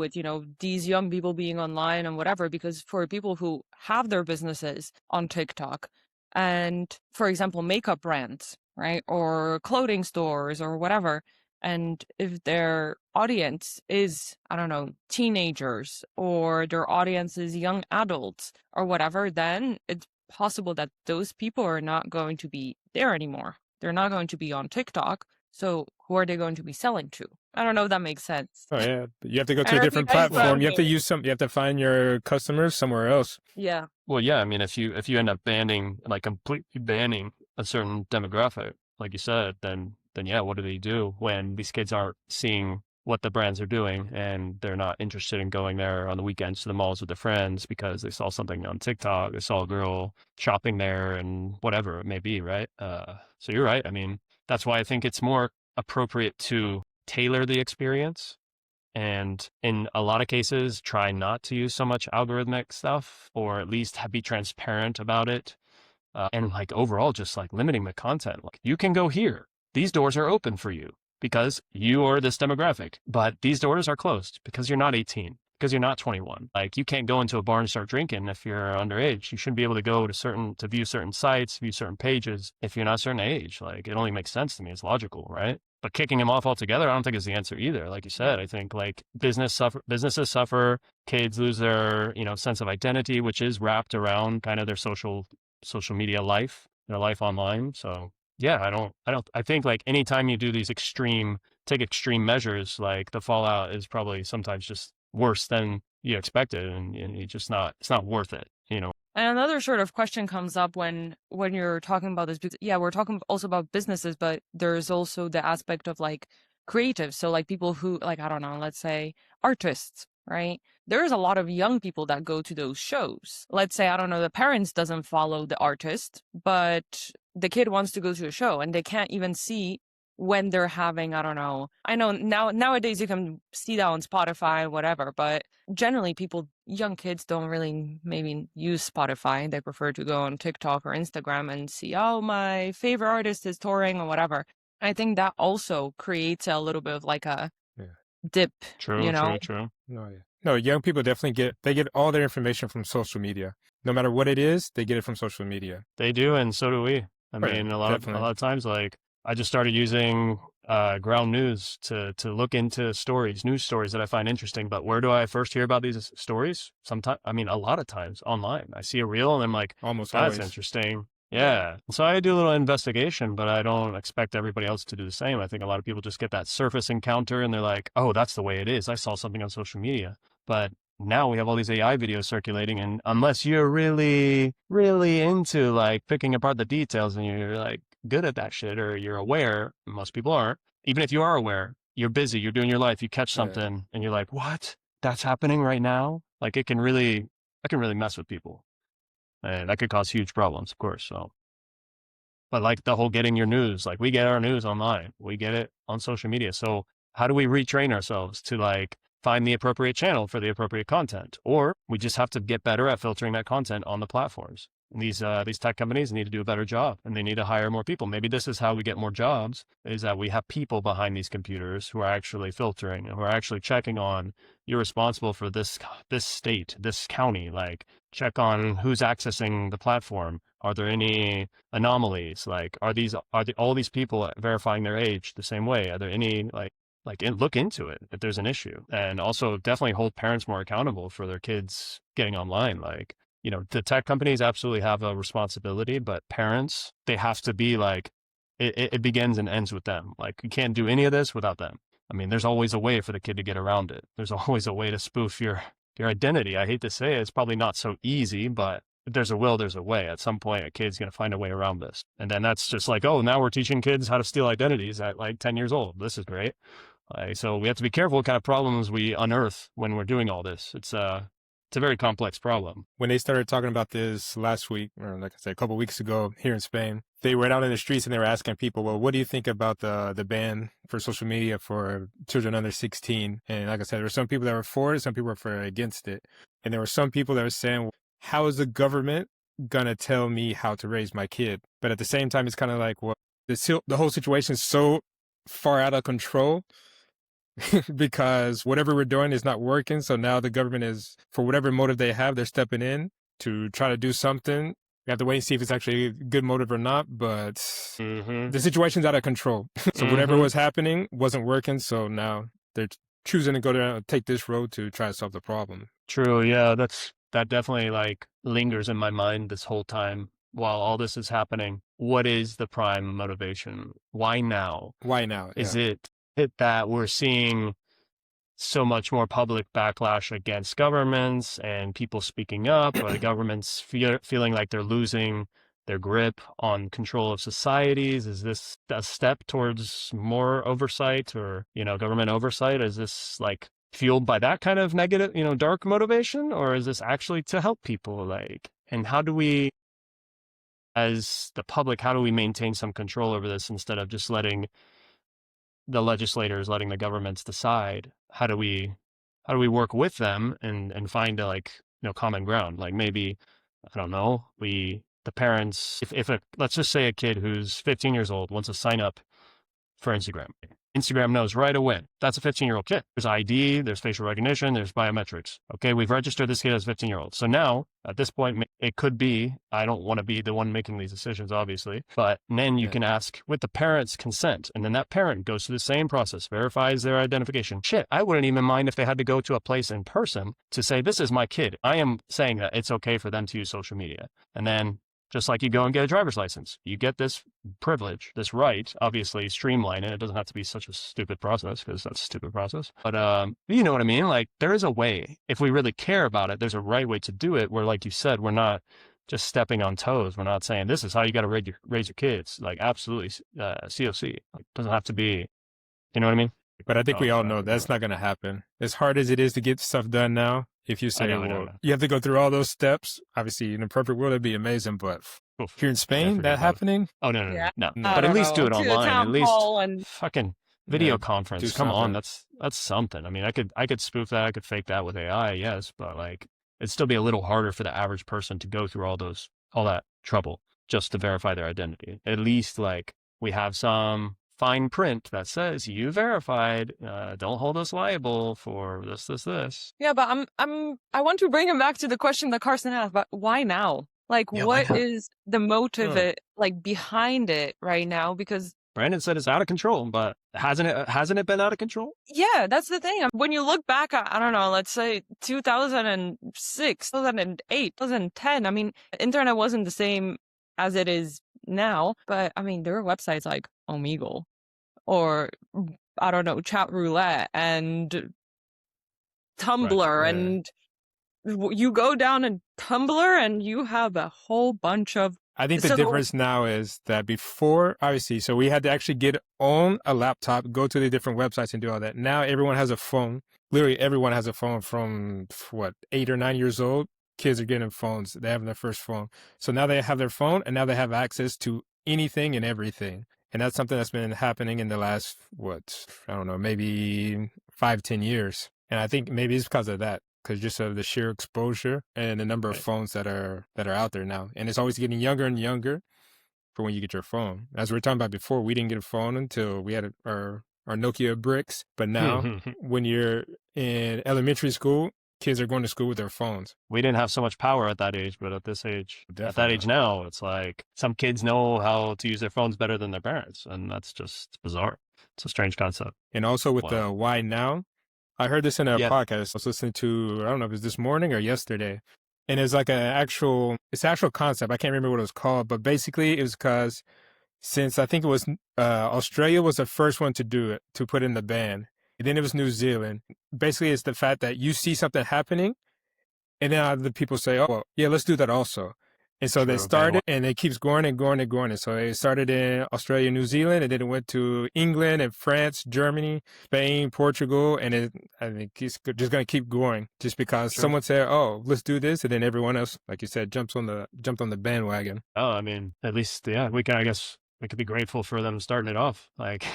these young people being online and whatever, because for people who have their businesses on TikTok and, for example, makeup brands, right, or clothing stores or whatever, and if their audience is, I don't know, teenagers, or their audience is young adults or whatever, then it's possible that those people are not going to be there anymore. They're not going to be on TikTok. So who are they going to be selling to? I don't know if that makes sense. Oh yeah, but you have to go I to a don't know if different you guys platform. You have to follow me. use you have to find your customers somewhere else. Yeah. Well, yeah, I mean, if you end up completely banning a certain demographic, like you said, then yeah, what do they do when these kids aren't seeing what the brands are doing and they're not interested in going there on the weekends to the malls with their friends because they saw something on TikTok, they saw a girl shopping there and whatever it may be, right? So you're right. I mean, that's why I think it's more appropriate to tailor the experience. And in a lot of cases, try not to use so much algorithmic stuff, or at least be transparent about it. And like overall, just like limiting the content. Like you can go here. These doors are open for you because you are this demographic, but these doors are closed because you're not 18, because you're not 21. Like you can't go into a bar and start drinking if you're underage. You shouldn't be able to go to view certain sites, view certain pages if you're not a certain age. Like it only makes sense to me. It's logical, right? But kicking them off altogether, I don't think is the answer either. Like you said, I think like businesses suffer, kids lose their, sense of identity, which is wrapped around kind of their social media life, their life online. So yeah, I think like anytime you do these take extreme measures, like the fallout is probably sometimes just worse than you expected, and it's not worth it, And another sort of question comes up when you're talking about this, because yeah, we're talking also about businesses, but there's also the aspect of like creatives. So like people who, like, I don't know, let's say artists, right? There's a lot of young people that go to those shows. Let's say, I don't know, the parents doesn't follow the artist, but the kid wants to go to a show and they can't even see when they're having, I don't know. I know nowadays you can see that on Spotify, whatever, but generally young kids don't really maybe use Spotify. They prefer to go on TikTok or Instagram and see, oh, my favorite artist is touring or whatever. I think that also creates a little bit of like a dip, True. No, young people definitely get all their information from social media. No matter what it is, they get it from social media. They do, and so do we. I Right, mean, a lot of times, like I just started using ground news to look into news stories that I find interesting. But where do I first hear about these stories? Sometimes, I mean, a lot of times online. I see a reel and I'm like, Almost that's always. interesting. Yeah. So I do a little investigation, but I don't expect everybody else to do the same. I think a lot of people just get that surface encounter and they're like, oh, that's the way it is. I saw something on social media. But now we have all these AI videos circulating, and unless you're really, really into like picking apart the details and you're like good at that shit or you're aware, most people aren't. Even if you are aware, you're busy, you're doing your life, you catch Yeah. something and you're like, what? That's happening right now? Like that can really mess with people. And that could cause huge problems, of course. So, but like the whole getting your news, like we get our news online, we get it on social media. So how do we retrain ourselves to like find the appropriate channel for the appropriate content? Or we just have to get better at filtering that content on the platforms. And these tech companies need to do a better job, and they need to hire more people. Maybe this is how we get more jobs, is that we have people behind these computers who are actually filtering and who are actually checking on, you're responsible for this state, this county, like check on who's accessing the platform. Are there any anomalies? Like, all these people verifying their age the same way? Are there any look into it if there's an issue? And also definitely hold parents more accountable for their kids getting online. Like, the tech companies absolutely have a responsibility, but parents, they have to be like, it begins and ends with them. Like, you can't do any of this without them. I mean, there's always a way for the kid to get around it. There's always a way to spoof your identity. I hate to say it, it's probably not so easy, but if there's a will, there's a way. At some point, a kid's going to find a way around this. And then that's just like, oh, now we're teaching kids how to steal identities at like 10 years old. This is great. So we have to be careful what kind of problems we unearth when we're doing all this. It's a very complex problem. When they started talking about this last week, or like I said, a couple of weeks ago here in Spain, they went out in the streets and they were asking people, well, what do you think about the ban for social media for children under 16? And like I said, there were some people that were for it, some people were against it. And there were some people that were saying, how is the government going to tell me how to raise my kid? But at the same time, it's kind of like, well, the whole situation is so far out of control because whatever we're doing is not working. So now the government is, for whatever motive they have, they're stepping in to try to do something. We have to wait and see if it's actually a good motive or not, but the situation's out of control. So whatever was happening wasn't working. So now they're choosing to go down and take this road to try to solve the problem. True. Yeah, that definitely like lingers in my mind this whole time while all this is happening. What is the prime motivation? Why now? Why now? Is it that we're seeing so much more public backlash against governments and people speaking up, or the governments feeling like they're losing their grip on control of societies? Is this a step towards more oversight or, government oversight? Is this like fueled by that kind of negative, dark motivation? Or is this actually to help people? Like, and how do we, as the public, how do we maintain some control over this instead of just letting the legislators, letting the governments decide? How do we work with them and find a common ground? Like maybe, I don't know, the parents, if let's just say a kid who's 15 years old wants to sign up for Instagram. Instagram knows right away that's a 15-year-old kid. There's ID, there's facial recognition, there's biometrics. Okay, we've registered this kid as a 15-year-old. So now, at this point, it could be, I don't want to be the one making these decisions, obviously, but then you can ask with the parent's consent, and then that parent goes through the same process, verifies their identification. Shit, I wouldn't even mind if they had to go to a place in person to say, this is my kid. I am saying that it's okay for them to use social media. And then just like you go and get a driver's license, you get this privilege, this right, obviously streamline it. It doesn't have to be such a stupid process because that's a stupid process. But you know what I mean? Like there is a way, if we really care about it, there's a right way to do it where, like you said, we're not just stepping on toes. We're not saying this is how you got to raise your kids. Like absolutely COC. Like, doesn't have to be, you know what I mean? But I think we all know that's not going to happen. As hard as it is to get stuff done now, if you say, you have to go through all those steps, obviously in a perfect world, it'd be amazing. But here in Spain, that happening? Oh, no. But at least do it online. At least fucking video conference. Come on, that's something. I mean, I could spoof that. I could fake that with AI, yes. But like, it'd still be a little harder for the average person to go through all that trouble just to verify their identity. At least like we have some fine print that says you verified, don't hold us liable for this. Yeah, but I want to bring him back to the question that Carson asked, but why now? Like, what is the motive behind it right now? Because Brandon said it's out of control, but hasn't it been out of control? Yeah, that's the thing. When you look back at, I don't know, let's say 2006, 2008, 2010, I mean, internet wasn't the same as it is now, but I mean, there were websites like Omegle or, I don't know, Chat Roulette and Tumblr, Yeah. and you go down in Tumblr and you have a whole bunch of. I think the So- difference now is that before, obviously, so we had to actually get on a laptop, go to the different websites and do all that. Now everyone has a phone. Literally everyone has a phone from, 8 or 9 years old. Kids are getting phones. They have their first phone. So now they have their phone and now they have access to anything and everything. And that's something that's been happening in the last, I don't know, maybe 5-10 years. And I think maybe it's because of that. Because just of the sheer exposure and the number of phones that are out there now. And it's always getting younger and younger for when you get your phone. As we were talking about before, we didn't get a phone until we had our Nokia bricks. But now, when you're in elementary school, kids are going to school with their phones. We didn't have so much power at that age, but at this age, Definitely at that age now, it's like some kids know how to use their phones better than their parents. And that's just bizarre. It's a strange concept. And also with the why now, I heard this in a podcast I was listening to, I don't know if it was this morning or yesterday. And it's like it's an actual concept. I can't remember what it was called, but basically it was because since I think it was Australia was the first one to do it, to put in the ban. And then it was New Zealand. Basically, it's the fact that you see something happening and then other people say, oh, well, yeah, let's do that also. And so they started and it keeps going and going and going. And so it started in Australia, New Zealand, and then it went to England and France, Germany, Spain, Portugal. And I think it's just going to keep going just because someone said, oh, let's do this. And then everyone else, like you said, jumped on the bandwagon. Oh, I mean, at least, I guess we could be grateful for them starting it off, like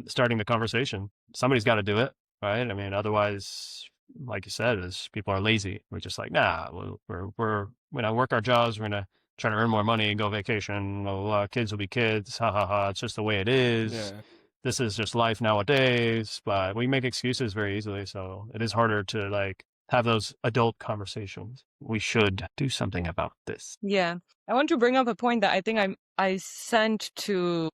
starting the conversation. Somebody's got to do it, right? I mean, otherwise, like you said, is people are lazy. We're just like, nah, we're gonna work our jobs. We're gonna try to earn more money and go vacation. Blah, blah, blah. Kids will be kids. Ha ha ha. It's just the way it is. Yeah. This is just life nowadays. But we make excuses very easily, so it is harder to like have those adult conversations. We should do something about this. Yeah, I want to bring up a point that I think I sent to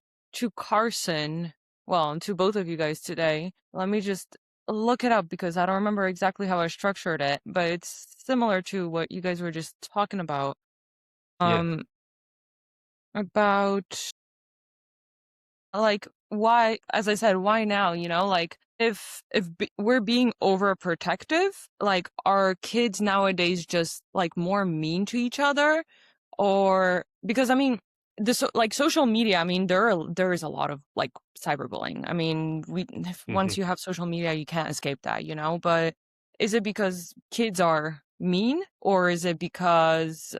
Carson. Well, to both of you guys today. Let me just look it up because I don't remember exactly how I structured it, but it's similar to what you guys were just talking about. About like why, as I said, why now? You know, like if we're being overprotective, like are kids nowadays just like more mean to each other, or because I mean this like social media, I mean there is a lot of like cyberbullying. I mean once you have social media you can't escape that, you know. But is it because kids are mean, or is it because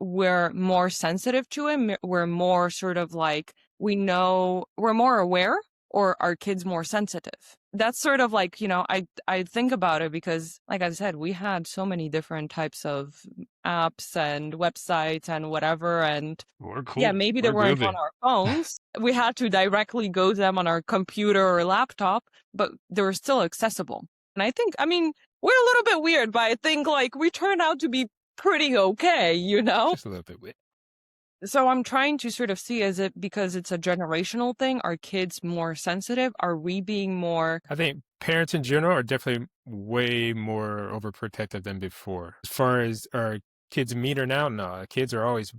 we're more sensitive to it? We're more sort of like we know we're more aware, or are kids more sensitive? That's sort of like, you know, I think about it because, like I said, we had so many different types of apps and websites and whatever. And we're cool. Yeah, maybe they weren't on our phones. We had to directly go to them on our computer or laptop, but they were still accessible. And I think, I mean, we're a little bit weird, but I think like we turned out to be pretty okay, you know? Just a little bit weird. So I'm trying to sort of see, is it because it's a generational thing? Are kids more sensitive? Are we being more? I think parents in general are definitely way more overprotective than before. As far as are kids meaner now? No, kids are always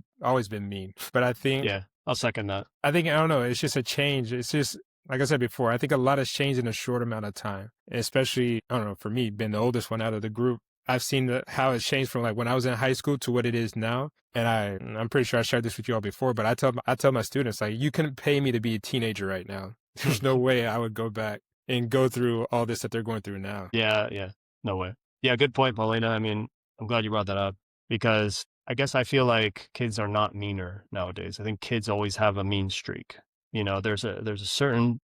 been mean. But I think I'll second that. I don't know. It's just a change. It's just like I said before. I think a lot has changed in a short amount of time. Especially, I don't know, for me, being the oldest one out of the group, I've seen how it's changed from like when I was in high school to what it is now. And I'm pretty sure I shared this with you all before, but I tell my students, like, you couldn't pay me to be a teenager right now. There's no way I would go back and go through all this that they're going through now. Yeah. No way. Yeah, good point, Paulina. I mean, I'm glad you brought that up because I guess I feel like kids are not meaner nowadays. I think kids always have a mean streak. You know, there's a certain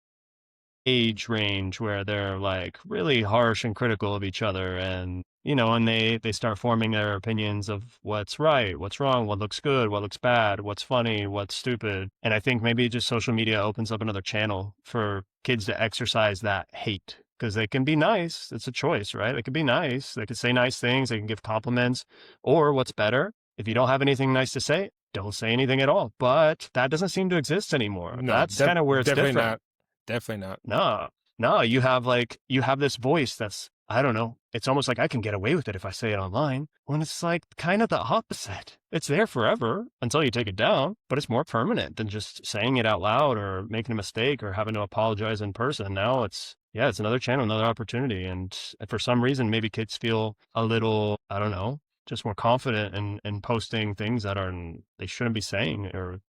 age range where they're like really harsh and critical of each other, and you know, and they start forming their opinions of what's right, what's wrong, what looks good, what looks bad, what's funny, what's stupid. And I think maybe just social media opens up another channel for kids to exercise that hate, because they can be nice. It's a choice, right? They can be nice. They can say nice things. They can give compliments. Or what's better, if you don't have anything nice to say, don't say anything at all. But that doesn't seem to exist anymore. No, That's kind of where it's definitely different. not. Definitely not. No, no, you have this voice that's, I don't know. It's almost like I can get away with it if I say it online. When it's like kind of the opposite. It's there forever until you take it down, but it's more permanent than just saying it out loud or making a mistake or having to apologize in person. Now it's, yeah, it's another channel, another opportunity. And for some reason, maybe kids feel a little, I don't know, just more confident in posting things that are, they shouldn't be saying, or,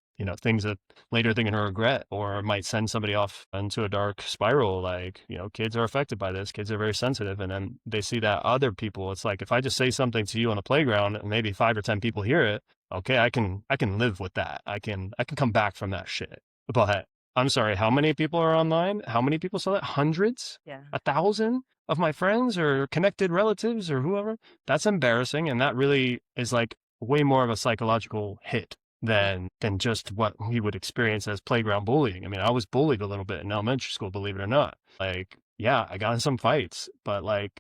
things that later they're going to regret or might send somebody off into a dark spiral. Like, kids are affected by this. Kids are very sensitive. And then they see that other people, it's like, if I just say something to you on a playground and maybe 5 or 10 people hear it, okay, I can live with that. I can come back from that shit. But I'm sorry, how many people are online? How many people saw that? Hundreds? Yeah. 1,000 of my friends or connected relatives or whoever? That's embarrassing. And that really is like way more of a psychological hit than just what we would experience as playground bullying. I mean, I was bullied a little bit in elementary school, believe it or not. Like, yeah, I got in some fights, but like,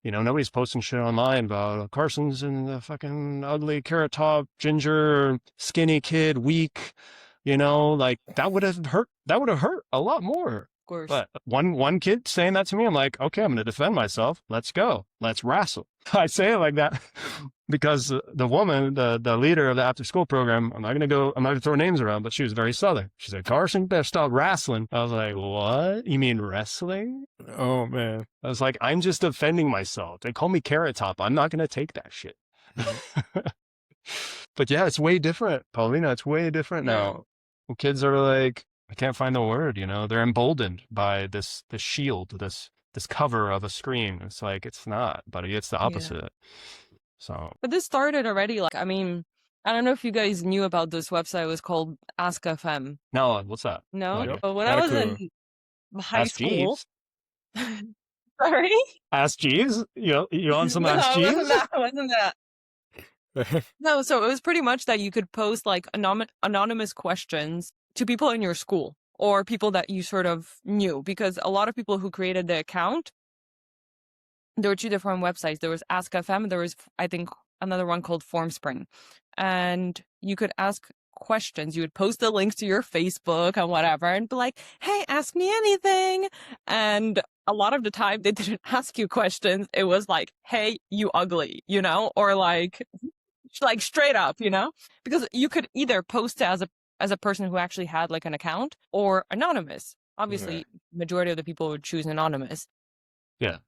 nobody's posting shit online about Carson's and the fucking ugly carrot top, ginger, skinny kid, weak, like that would have hurt. That would have hurt a lot more. Of course. But one kid saying that to me, I'm like, okay, I'm going to defend myself. Let's go. Let's wrestle. I say it like that because the woman, the leader of the after school program, I'm not going to throw names around, but she was very Southern. She said, Carson, better stop wrestling. I was like, what? You mean wrestling? Oh, man. I was like, I'm just defending myself. They call me Carrot Top. I'm not going to take that shit. But yeah, it's way different, Paulina. It's way different now. Kids are like, I can't find the word, they're emboldened by this shield, this cover of a screen. It's like, it's not, buddy. It's the opposite. So. But this started already. Like, I mean, I don't know if you guys knew about this website. It was called Ask FM. No, what's that? No? Nope. But when Not I a was clue. in high Ask school. Jeeves. Sorry? Ask Jeeves? You on some No, Ask it Jeeves? wasn't that. No, so it was pretty much that you could post like anonymous questions to people in your school or people that you sort of knew, because a lot of people who created the account, there were 2 different websites. There was Ask FM, there was, I think, another one called Formspring. And you could ask questions. You would post the links to your Facebook and whatever and be like, hey, ask me anything. And a lot of the time they didn't ask you questions. It was like, hey, you ugly, or like straight up, because you could either post as a person who actually had like an account or anonymous. Obviously, majority of the people would choose anonymous. Yeah.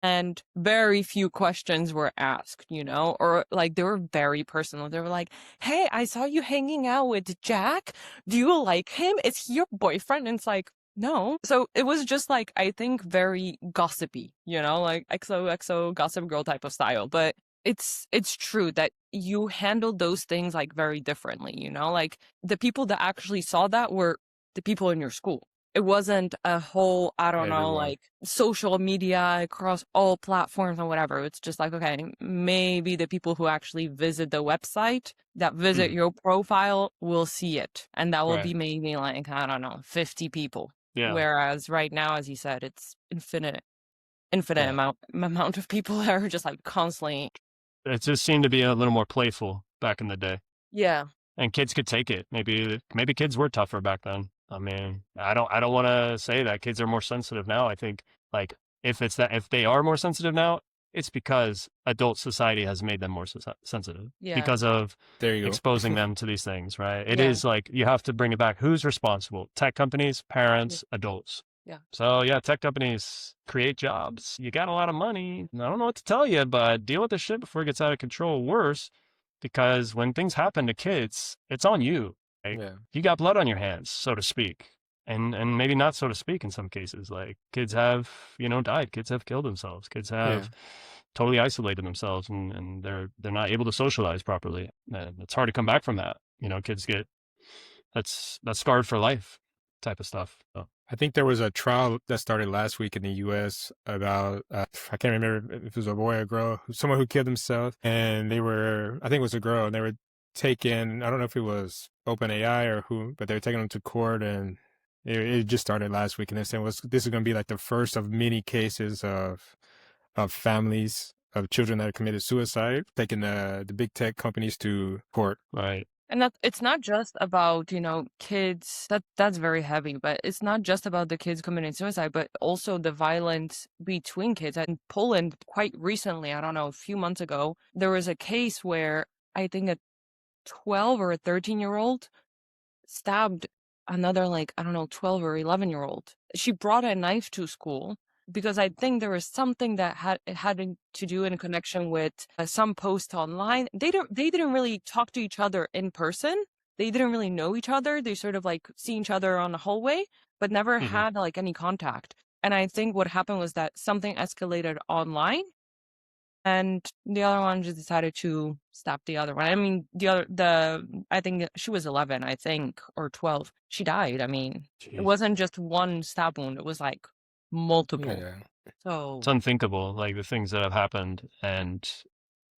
And very few questions were asked, or like they were very personal. They were like, hey, I saw you hanging out with Jack. Do you like him? Is he your boyfriend? And it's like, no. So it was just like, I think very gossipy, like XOXO gossip girl type of style. But it's true that you handle those things like very differently, like the people that actually saw that were the people in your school. It wasn't a whole, I don't know, Everyone. like social media across all platforms and whatever. It's just like, okay, maybe the people who actually visit the website, that visit your profile, will see it. And that will be maybe like, I don't know, 50 people. Yeah. Whereas right now, as you said, it's infinite amount of people that are just like constantly. It just seemed to be a little more playful back in the day. Yeah. And kids could take it. Maybe kids were tougher back then. I mean, I don't want to say that kids are more sensitive now. I think like if they are more sensitive now, it's because adult society has made them more sensitive because of exposing them to these things, right? It is like, you have to bring it back. Who's responsible? Tech companies, parents, adults. Yeah. So yeah, tech companies create jobs. You got a lot of money. I don't know what to tell you, but deal with the shit before it gets out of control. Worse, because when things happen to kids, it's on you. Right? Yeah. You got blood on your hands, so to speak. And maybe not so to speak in some cases. Like kids have, died. Kids have killed themselves. Kids have totally isolated themselves and they're not able to socialize properly. And it's hard to come back from that. Kids get that's scarred for life type of stuff. So. I think there was a trial that started last week in the U.S. about, I can't remember if it was a boy or a girl, someone who killed himself. And I think it was a girl, and they were taken, I don't know if it was OpenAI or who, but they were taking them to court, and it just started last week. And they're saying, this is going to be like the first of many cases of families of children that have committed suicide, taking the big tech companies to court. Right. And that it's not just about, kids. That's very heavy, but it's not just about the kids committing suicide, but also the violence between kids. In Poland, quite recently, I don't know, a few months ago, there was a case where I think a 12 or a 13-year-old stabbed another, like, I don't know, 12 or 11-year-old. She brought a knife to school because I think there was something that had to do in connection with some post online. They didn't really talk to each other in person. They didn't really know each other. They sort of like see each other on the hallway, but never had like any contact. And I think what happened was that something escalated online, and the other one just decided to stab the other one. I mean, I think she was 11, I think, or 12. She died. I mean, it wasn't just one stab wound. It was like multiple. Yeah. So It's unthinkable, like the things that have happened, and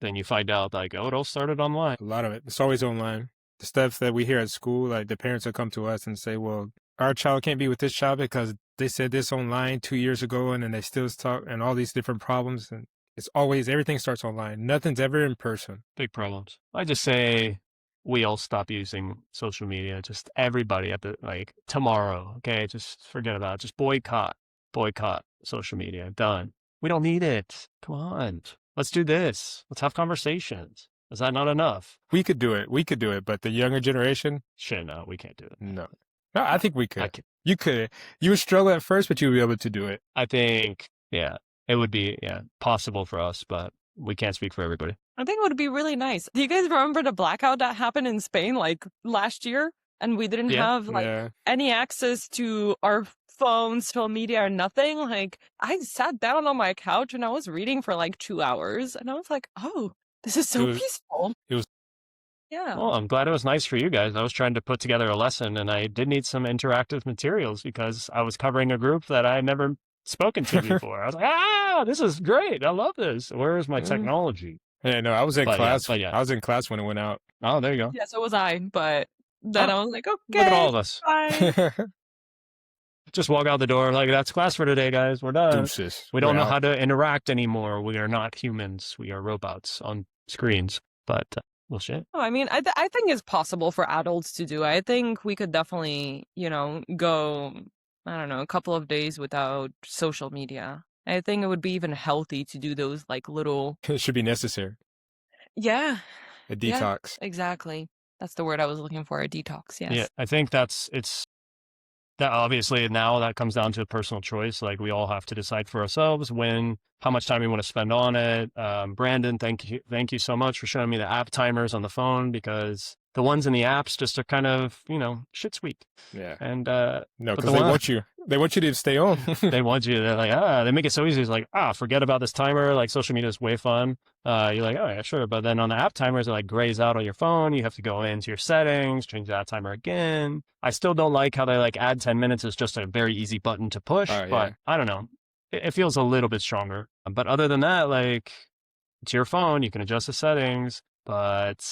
then you find out like, oh, it all started online. A lot of it. It's always online. The stuff that we hear at school, like the parents will come to us and say, well, our child can't be with this child because they said this online 2 years ago, and then they still talk, and all these different problems. And it's always, everything starts online. Nothing's ever in person. Big problems. I just say we all stop using social media. Just everybody at like tomorrow. Okay, just forget about it. Just boycott social media. Done. We don't need it. Come on. Let's do this. Let's have conversations. Is that not enough? We could do it, but the younger generation, Shit, no, we can't do it. no. No, I think we could. can. You could. You would struggle at first, but you would be able to do it. I think, yeah, it would be possible for us, but we can't speak for everybody. I think it would be really nice. Do you guys remember the blackout that happened in Spain like last year? And we didn't have like any access to our phones, social media, or nothing. Like, I sat down on my couch and I was reading for like 2 hours, and I was like, oh, this is so peaceful. It was. Yeah. Well, I'm glad it was nice for you guys. I was trying to put together a lesson, and I did need some interactive materials because I was covering a group that I had never spoken to before. I was like, this is great. I love this. Where is my technology? Yeah, no, I was in class. Yeah. I was in class when it went out. Oh, there you go. Yeah, so was I, but then I was like, okay. Look at all of us. Bye. Just walk out the door like, that's class for today, guys. We're done. Deuces. We don't know how to interact anymore. We are not humans. We are robots on screens. But, well, shit. Oh, I mean, I think it's possible for adults to do. I think we could definitely, go, I don't know, a couple of days without social media. I think it would be even healthy to do those like little. It should be necessary. Yeah. A detox. Yeah, exactly. That's the word I was looking for. A detox. Yes. Yeah, I think that obviously now that comes down to a personal choice. Like we all have to decide for ourselves how much time we want to spend on it. Brandon, thank you so much for showing me the app timers on the phone, because the ones in the apps just are kind of, shit sweet. Yeah. And no, because they want you to stay on. They want you. They're like, they make it so easy. It's like, forget about this timer. Like social media is way fun. You're like, oh yeah, sure. But then on the app timers, it like grays out on your phone. You have to go into your settings, change that timer again. I still don't like how they like add 10 minutes is just a very easy button to push, but I don't know. It feels a little bit stronger. But other than that, like it's your phone, you can adjust the settings, but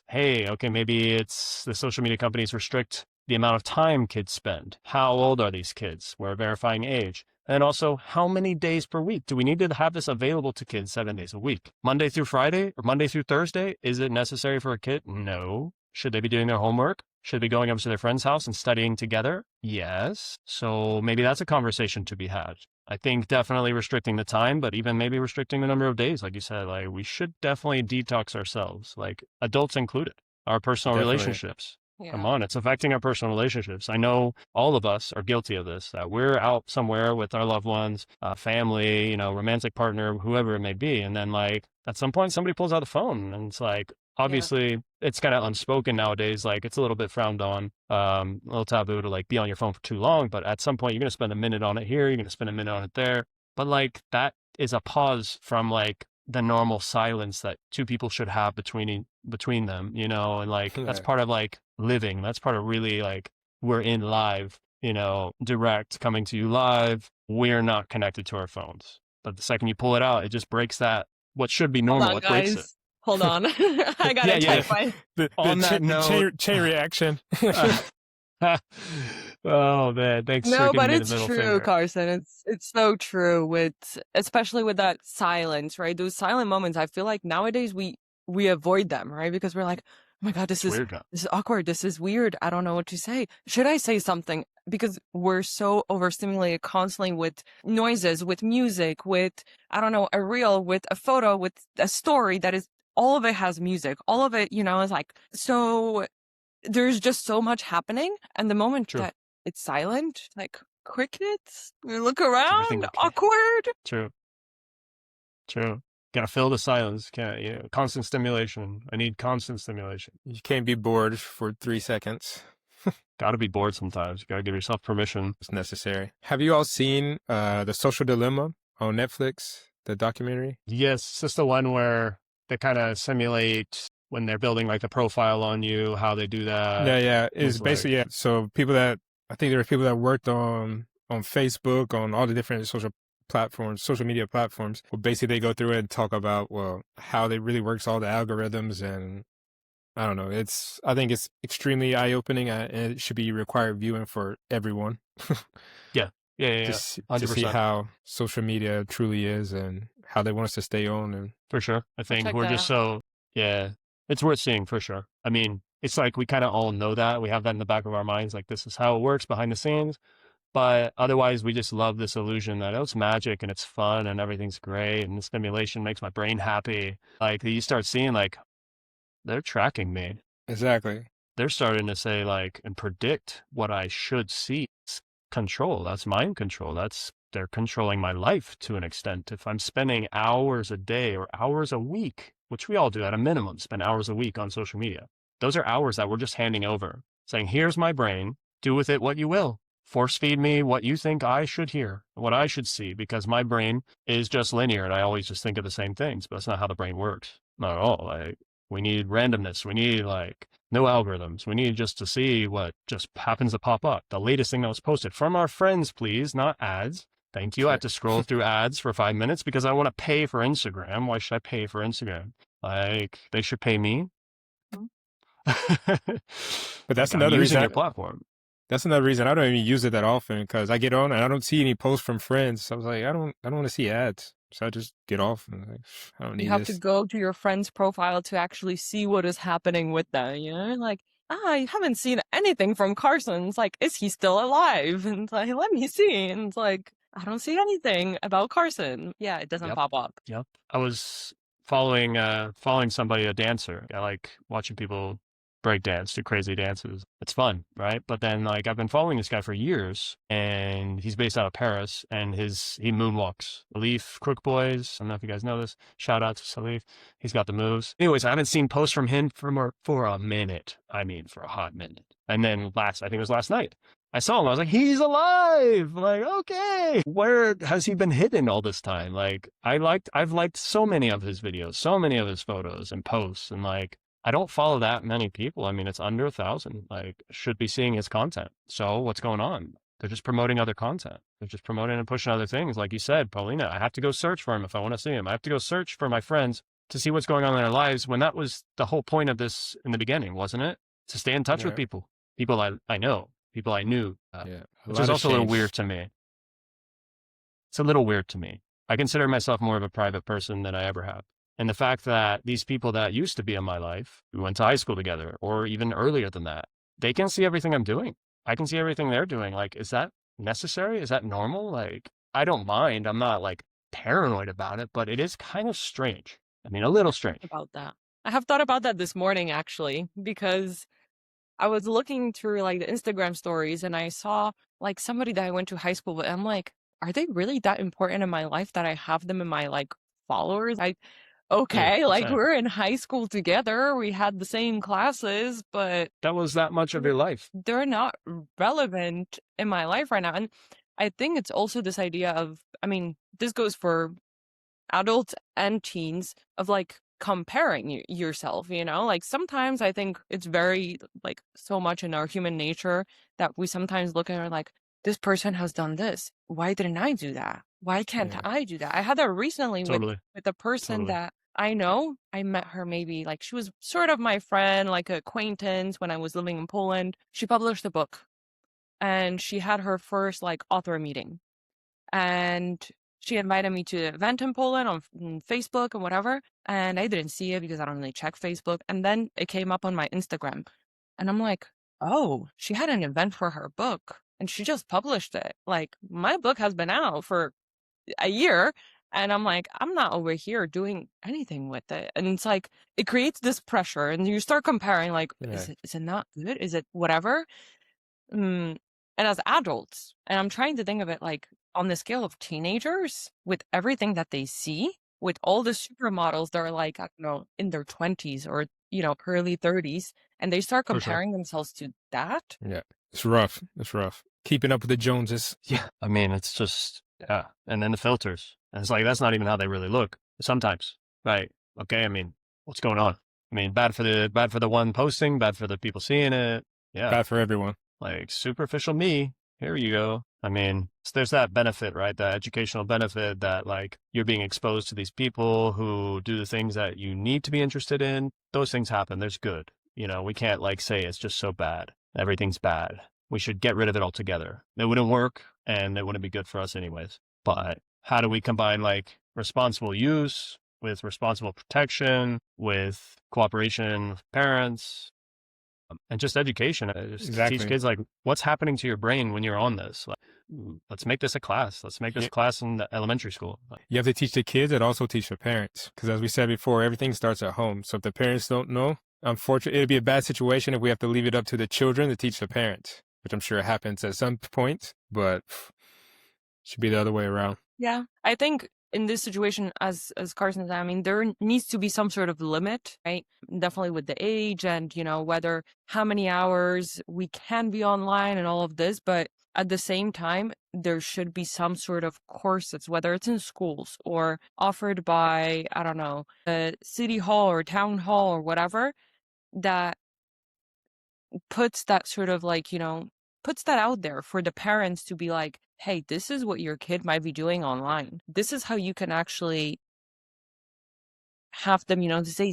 hey, okay, maybe it's the social media companies restrict the amount of time kids spend. How old are these kids? We're verifying age. And also, how many days per week? Do we need to have this available to kids 7 days a week? Monday through Friday or Monday through Thursday? Is it necessary for a kid? No. Should they be doing their homework? Should they be going up to their friend's house and studying together? Yes. So maybe that's a conversation to be had. I think definitely restricting the time, but even maybe restricting the number of days, like you said, like we should definitely detox ourselves, like adults included, our personal relationships. Yeah. Come on, it's affecting our personal relationships. I know all of us are guilty of this, that we're out somewhere with our loved ones, family, romantic partner, whoever it may be. And then like at some point somebody pulls out the phone and it's like, obviously it's kind of unspoken nowadays. Like it's a little bit frowned on, a little taboo to like be on your phone for too long. But at some point you're going to spend a minute on it here. You're going to spend a minute on it there. But like that is a pause from like the normal silence that two people should have between them, and like that's part of like living. That's part of really like we're in live, direct, coming to you live. We're not connected to our phones. But the second you pull it out, it just breaks that. What should be normal, Hold on, it breaks it. Hold on. I gotta type my... The chain reaction. Oh man, thanks for No, giving but me the it's middle true, finger. Carson. It's so true with especially with that silence, right? Those silent moments. I feel like nowadays we avoid them, right? Because we're like, oh my God, It's weird now. this is awkward. This is weird. I don't know what to say. Should I say something? Because we're so overstimulated constantly with noises, with music, with I don't know, a reel, with a photo, with a story that is all of it has music. All of it, is like so there's just so much happening. And the moment True. that it's silent, like crickets, you look Is everything around, okay? awkward. True. True. Gotta fill the silence. Can't, constant stimulation. I need constant stimulation. You can't be bored for 3 seconds. Gotta be bored sometimes. You gotta give yourself permission. It's necessary. Have you all seen The Social Dilemma on Netflix, the documentary? Yes, it's just the one where they kind of simulate when they're building like the profile on you, how they do that. Yeah. It It's was like, basically, yeah. So people that, I think there were people that worked on Facebook, on all the different social media platforms. Well, basically they go through it and talk about, well, how they really works all the algorithms, and I don't know. I think it's extremely eye-opening, and it should be required viewing for everyone. yeah, To see 100%. how social media truly is and how they want us to stay on. And For sure. I I'll think check we're that just out. so, yeah, it's worth seeing for sure. I mean, it's like we kind of all know that. We have that in the back of our minds. Like, this is how it works behind the scenes. But otherwise, we just love this illusion that, oh, it's magic and it's fun and everything's great and the stimulation makes my brain happy. Like, you start seeing, like, they're tracking me. exactly. They're starting to say, like, and predict what I should see. It's control. That's mind control. They're controlling my life to an extent. If I'm spending hours a day or hours a week, which we all do at a minimum, spend hours a week on social media, those are hours that we're just handing over, saying, here's my brain, do with it what you will. Force feed me what you think I should hear, what I should see, because my brain is just linear and I always just think of the same things, but that's not how the brain works. Not at all. Like, we need randomness. We need like no algorithms. We need just to see what just happens to pop up. The latest thing that was posted from our friends, please, not ads. Thank you. I have to scroll through ads for 5 minutes because I want to pay for Instagram. Why should I pay for Instagram? Like, they should pay me. But Like, I'm using your platform. that's another reason I don't even use it that often, because I get on and I don't see any posts from friends. So I was like, I don't want to see ads. So I just get off and like, I don't You need have to this. go to your friend's profile to actually see what is happening with them, Like, I haven't seen anything from Carson. It's like, is he still alive? And it's like, let me see. And it's like, I don't see anything about Carson. Yeah, it doesn't Yep. pop up. Yep. I was following somebody, a dancer. I like watching people break dance, do crazy dances. It's fun, right? But then like I've been following this guy for years and he's based out of Paris and he moonwalks. Salif Crook Boys. I don't know if you guys know this. Shout out to Salif. He's got the moves. Anyways, I haven't seen posts from him for a minute. I mean, for a hot minute. And then I think it was last night. I saw him. I was like, he's alive. Like, okay. Where has he been hidden all this time? Like, I've liked so many of his videos, so many of his photos and posts. And like, I don't follow that many people. I mean, it's under 1,000. Like, should be seeing his content. So what's going on? They're just promoting other content. They're just promoting and pushing other things. Like you said, Paulina, I have to go search for him if I want to see him. I have to go search for my friends to see what's going on in their lives, when that was the whole point of this in the beginning, wasn't it? To stay in touch with Yeah. people I know, people I knew, Yeah. which is also a little weird to me. It's a little weird to me. I consider myself more of a private person than I ever have. And the fact that these people that used to be in my life, we went to high school together, or even earlier than that, they can see everything I'm doing. I can see everything they're doing. Like, is that necessary? Is that normal? Like, I don't mind. I'm not like paranoid about it, but it is kind of strange. I mean, a little strange. About that. I have thought about that this morning actually, because I was looking through like the Instagram stories and I saw like somebody that I went to high school with. I'm like, are they really that important in my life that I have them in my like followers? Dude, Okay, like same. we're in high school together, we had the same classes, but That was that much of your life. they're not relevant in my life right now. And I think it's also this idea of, I mean, this goes for adults and teens, of like comparing yourself, like sometimes I think it's very like so much in our human nature that we sometimes look at her like, this person has done this, why didn't I do that, why can't Yeah. I do that? I had that recently Totally. with a person Totally. that I know. I met her, maybe like she was sort of my friend, like an acquaintance when I was living in Poland. She published a book and she had her first like author meeting, and she invited me to the event in Poland on Facebook and whatever. And I didn't see it because I don't really check Facebook. And then it came up on my Instagram. And I'm like, oh, she had an event for her book and she just published it. Like, my book has been out for a year. And I'm like, I'm not over here doing anything with it. And it's like, it creates this pressure. And you start comparing, like, Yeah. is it not good? Is it whatever? Mm, and as adults, and I'm trying to think of it like on the scale of teenagers, with everything that they see, with all the supermodels that are like, I don't know, in their 20s or, early 30s, and they start For sure. comparing themselves to that. Yeah. It's rough. It's rough. Keeping up with the Joneses. Yeah. I mean, it's just, yeah. And then the filters. And it's like, that's not even how they really look sometimes. Right. Okay. I mean, what's going on? I mean, bad for the one posting, bad for the people seeing it. Yeah. Bad for everyone. Like superficial me. Here you go. I mean, there's that benefit, right? That educational benefit that like you're being exposed to these people who do the things that you need to be interested in. Those things happen. There's good. We can't like say it's just so bad. Everything's bad. We should get rid of it altogether. It wouldn't work and it wouldn't be good for us anyways. But how do we combine like responsible use with responsible protection, with cooperation with parents, and just education? Just Exactly. teach kids like what's happening to your brain when you're on this. Like, let's make this a class. Let's make this a class in the elementary school. You have to teach the kids and also teach the parents. Because as we said before, everything starts at home. So if the parents don't know, unfortunately, it'd be a bad situation if we have to leave it up to the children to teach the parents, which I'm sure happens at some point, but should be the other way around. Yeah. I think in this situation, as Carson said, I mean, there needs to be some sort of limit, right? Definitely with the age and, whether how many hours we can be online and all of this. But at the same time, there should be some sort of courses, whether it's in schools or offered by, I don't know, a city hall or town hall or whatever, that puts that sort of like, puts that out there for the parents to be like, hey, this is what your kid might be doing online. This is how you can actually have them, to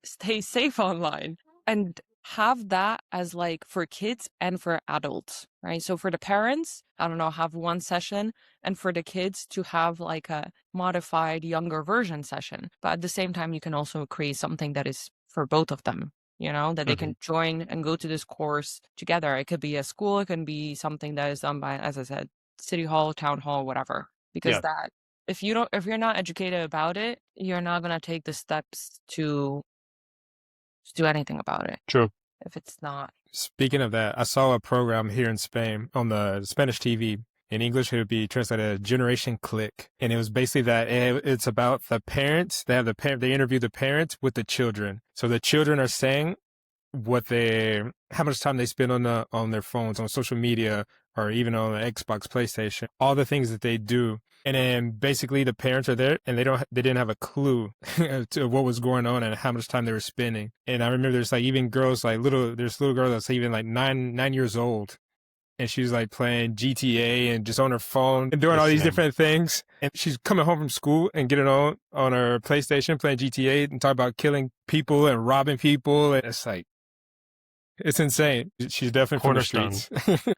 stay safe online, and have that as like for kids and for adults, right? So for the parents, I don't know, have one session, and for the kids to have like a modified younger version session. But at the same time, you can also create something that is for both of them, that they can join and go to this course together. It could be a school, it can be something that is done by, as I said, city hall, town hall, whatever. Because that, if you're not educated about it, you're not gonna take the steps to do anything about it. True. If it's not. Speaking of that, I saw a program here in Spain on the Spanish TV. In English, it would be translated Generation Click. And it was basically that it's about the parents. They interview the parents with the children. So the children are saying how much time they spend on their phones, on social media, or even on the Xbox, PlayStation, all the things that they do. And then basically the parents are there and they didn't have a clue to what was going on and how much time they were spending. And I remember there's like even girls, like there's little girl that's even like 9 years old. And she's like playing GTA and just on her phone and doing all these different things. And she's coming home from school and getting on her PlayStation, playing GTA and talking about killing people and robbing people. And it's like, it's insane. She's definitely from the streets.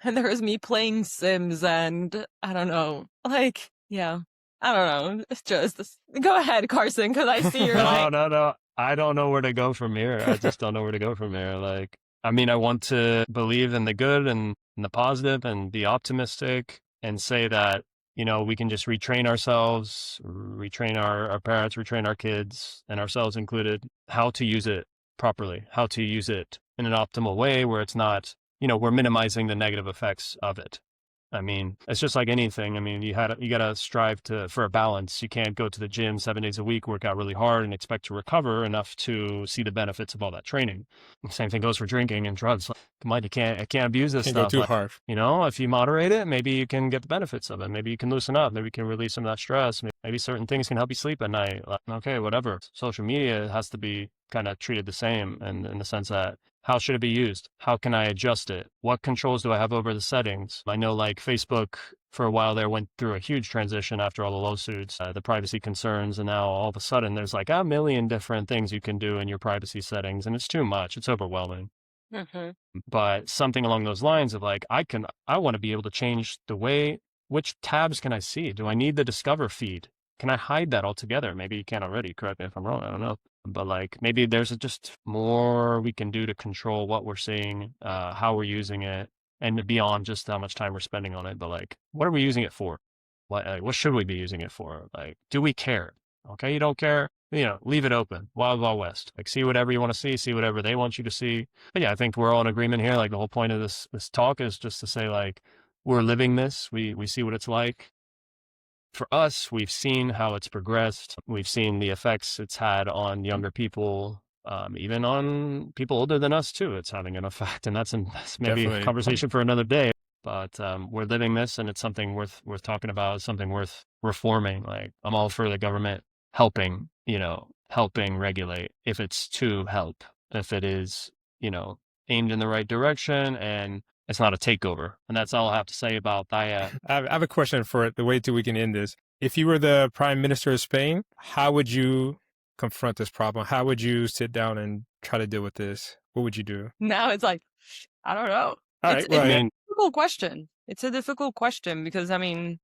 And there was me playing Sims and I don't know, like, yeah, I don't know. It's just, go ahead, Carson, because I see you're No. I don't know where to go from here. I just don't know where to go from here. Like, I mean, I want to believe in the good and the positive and be optimistic and say that, we can just retrain ourselves, retrain our parents, retrain our kids and ourselves included, how to use it properly, how to use it in an optimal way where it's not, we're minimizing the negative effects of it. I mean, it's just like anything. I mean, you got to strive for a balance. You can't go to the gym 7 days a week, work out really hard and expect to recover enough to see the benefits of all that training. Same thing goes for drinking and drugs. Like, come on, you can't abuse this stuff. Go too hard. If you moderate it, maybe you can get the benefits of it. Maybe you can loosen up. Maybe you can release some of that stress. Maybe certain things can help you sleep at night. Okay, whatever. Social media has to be kind of treated the same, and in the sense that, how should it be used? How can I adjust it? What controls do I have over the settings? I know like Facebook for a while there went through a huge transition after all the lawsuits, the privacy concerns, and now all of a sudden there's like a million different things you can do in your privacy settings, and it's too much. It's overwhelming. Hmm. But something along those lines of like, I want to be able to change the way, which tabs can I see? Do I need the Discover feed? Can I hide that altogether? Maybe you can already, correct me if I'm wrong, I don't know. But like maybe there's just more we can do to control what we're seeing, how we're using it, and beyond just how much time we're spending on it. But like, what are we using it for? What should we be using it for? Like, do we care? Okay, you don't care, leave it open. Wild Wild West. Like, see whatever you want to see whatever they want you to see. But yeah, I think we're all in agreement here. Like the whole point of this talk is just to say like we're living this. We see what it's like. For us, we've seen how it's progressed. We've seen the effects it's had on younger people, even on people older than us too. It's having an effect, and that's maybe a Definitely. conversation for another day. But we're living this, and it's something worth talking about. Something worth reforming. Like I'm all for the government helping regulate if it's to help, if it is aimed in the right direction, and it's not a takeover. And that's all I have to say about that. I have a question for it. The way to we can end this. If you were the Prime Minister of Spain, how would you confront this problem? How would you sit down and try to deal with this? What would you do? Now it's like, I don't know. All It's right. Well, I a mean, difficult question. It's a difficult question because I mean,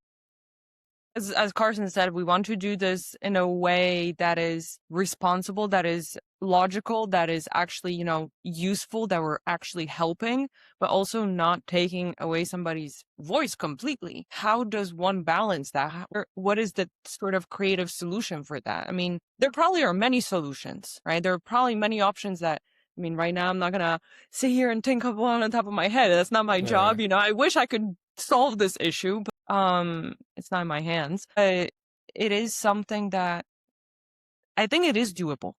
as Carson said, we want to do this in a way that is responsible, that is logical, that is actually, useful, that we're actually helping, but also not taking away somebody's voice completely. How does one balance that? What is the sort of creative solution for that? I mean, there probably are many solutions, right? There are probably many options that, I mean, right now I'm not gonna sit here and think of one on top of my head. That's not my job. I wish I could solve this issue, but it's not in my hands. But it is something that I think it is doable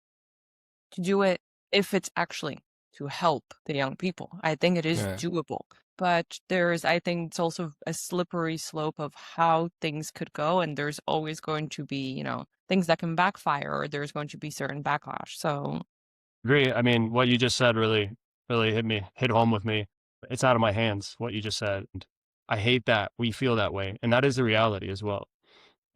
to do it if it's actually to help the young people. I think it is doable. But I think it's also a slippery slope of how things could go. And there's always going to be, things that can backfire, or there's going to be certain backlash. So agree. I mean, what you just said really, really hit home with me. It's out of my hands, what you just said. And I hate that we feel that way. And that is the reality as well,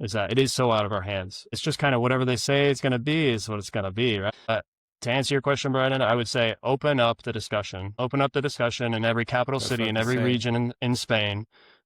is that it is so out of our hands. It's just kind of whatever they say it's going to be is what it's going to be, right? But to answer your question, Brandon, I would say open up the discussion. Open up the discussion in every capital city, in every region in Spain.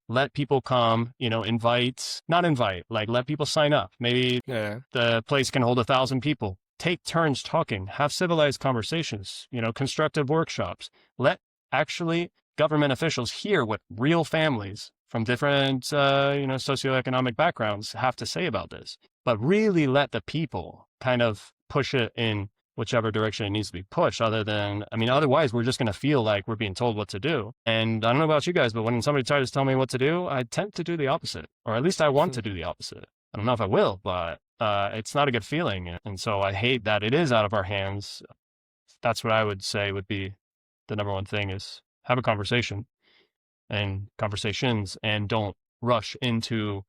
Let people come, let people sign up. Maybe the place can hold 1,000 people. Take turns talking, have civilized conversations, constructive workshops. Let actually government officials hear what real families from different, socioeconomic backgrounds have to say about this, but really let the people kind of push it in whichever direction it needs to be pushed, otherwise we're just going to feel like we're being told what to do. And I don't know about you guys, but when somebody tries to tell me what to do, I tend to do the opposite, or at least I want to do the opposite. I don't know if I will, but it's not a good feeling. And so I hate that it is out of our hands. That's what I would say would be the number one thing, is have a conversation and conversations, and don't rush into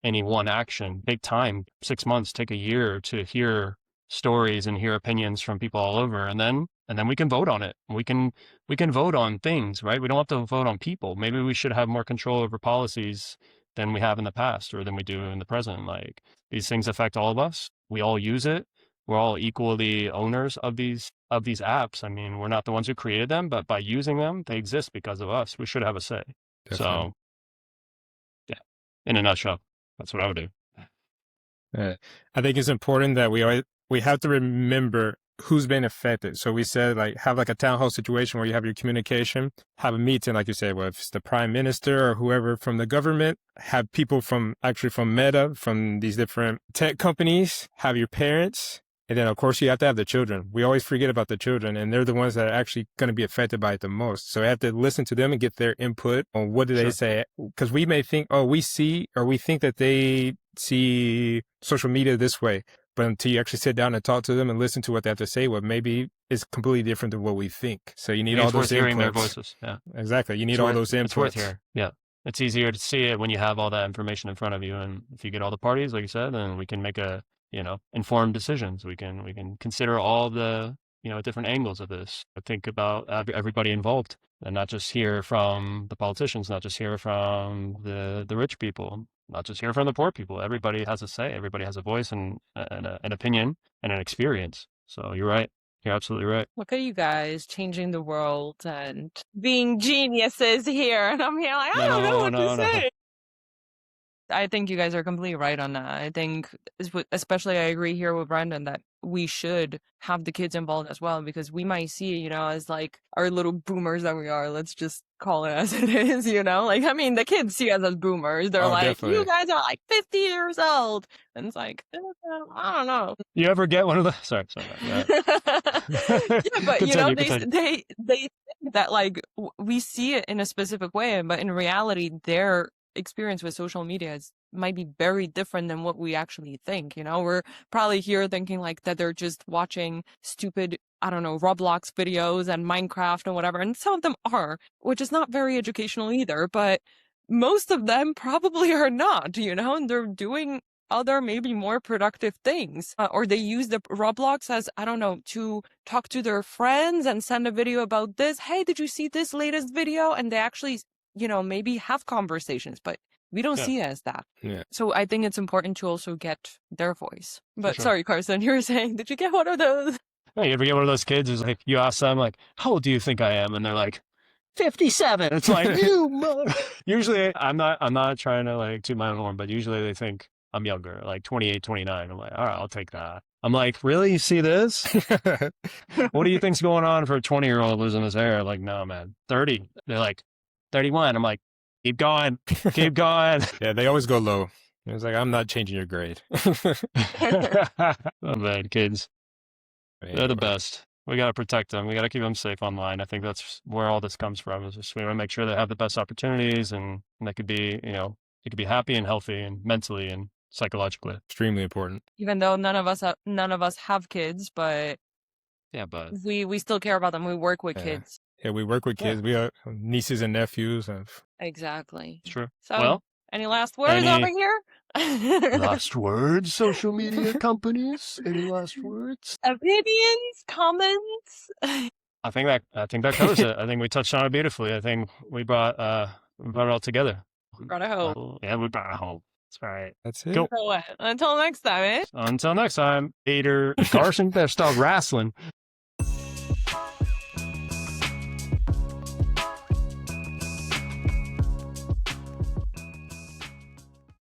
any one action. Take time, 6 months, take a year to hear stories and hear opinions from people all over, and then we can vote on it. We can vote on things, right? We don't have to vote on people. Maybe we should have more control over policies than we have in the past, or than we do in the present. Like, these things affect all of us. We all use it. We're all equally owners of these apps. I mean, we're not the ones who created them, but by using them, they exist because of us. We should have a say. Definitely. So, yeah, in a nutshell, that's what I would do. I think it's important that we have to remember who's been affected. So we said, like, have like a town hall situation where you have your communication, have a meeting, like you said, whether it's the prime minister or whoever from the government, have people from Meta, from these different tech companies, have your parents. And then, of course, you have to have the children. We always forget about the children, and they're the ones that are actually going to be affected by it the most. So we have to listen to them and get their input on what do they say. Because we may think, we think that they see social media this way. But until you actually sit down and talk to them and listen to what they have to say, maybe is completely different than what we think. So you need all those inputs. Hearing their voices. Yeah, exactly. You need all those inputs. It's worth hearing. Yeah, it's easier to see it when you have all that information in front of you, and if you get all the parties, like you said, then we can make informed decisions. We can consider all the different angles of this. Think about everybody involved, and not just hear from the politicians, not just hear from the rich people, not just hear from the poor people. Everybody has a say. Everybody has a voice and an opinion and an experience. So you're right. You're absolutely right. Look at you guys changing the world and being geniuses here. And I'm here like, I don't know what to say. I think you guys are completely right on that. I think, especially I agree here with Brendan that we should have the kids involved as well, because we might see, you know, as like our little boomers that we are, let's just call it as it is, you know? Like, I mean, the kids see us as boomers. They're like, definitely. you guys are like 50 years old. And it's like, I don't know. You ever get one of the, sorry. Yeah, but you know, they think that like we see it in a specific way, but in reality, their experience with social media might be very different than what we actually think. You know, we're probably here thinking like that they're just watching stupid, I don't know, Roblox videos and Minecraft and whatever, and some of them are, which is not very educational either, but most of them probably are not, you know, and they're doing other maybe more productive things, or they use the Roblox as, I don't know, to talk to their friends and send a video about this. Hey, did you see this latest video? And they actually, you know, maybe have conversations, but we don't see it as that. Yeah. So I think it's important to also get their voice. But sure. sorry, Carson, you were saying, did you get one of those? Hey, you ever get one of those kids who's like, you ask them like, how old do you think I am? And they're like, 57. It's like, you mother. Usually I'm not trying to like toot my own horn, but usually they think I'm younger, like 28, 29. I'm like, all right, I'll take that. I'm like, really? You see this? What do you think's going on for a 20-year-old losing his hair? Like, no, man, 30. They're like, 31. I'm like, keep going, keep going. Yeah, they always go low. It's like, I'm not changing your grade. Oh, man, kids. They're the best. We got to protect them. We got to keep them safe online. I think that's where all this comes from. Is just we want to make sure they have the best opportunities and they could be, you know, they could be happy and healthy and mentally and psychologically. Extremely important. Even though none of us have kids, but yeah, but we still care about them. We work with kids. Yeah, we work with kids. We are nieces and nephews. Exactly. True. So, well, any last words over here? Last words, social media companies? Any last words? Opinions, comments? I think that covers it. I think we touched on it beautifully. I think we brought it all together. Brought it home. Yeah, we brought it home. That's right. That's it. Cool. So what? Until next time, eh? Until next time, Peter Carson, better start wrestling.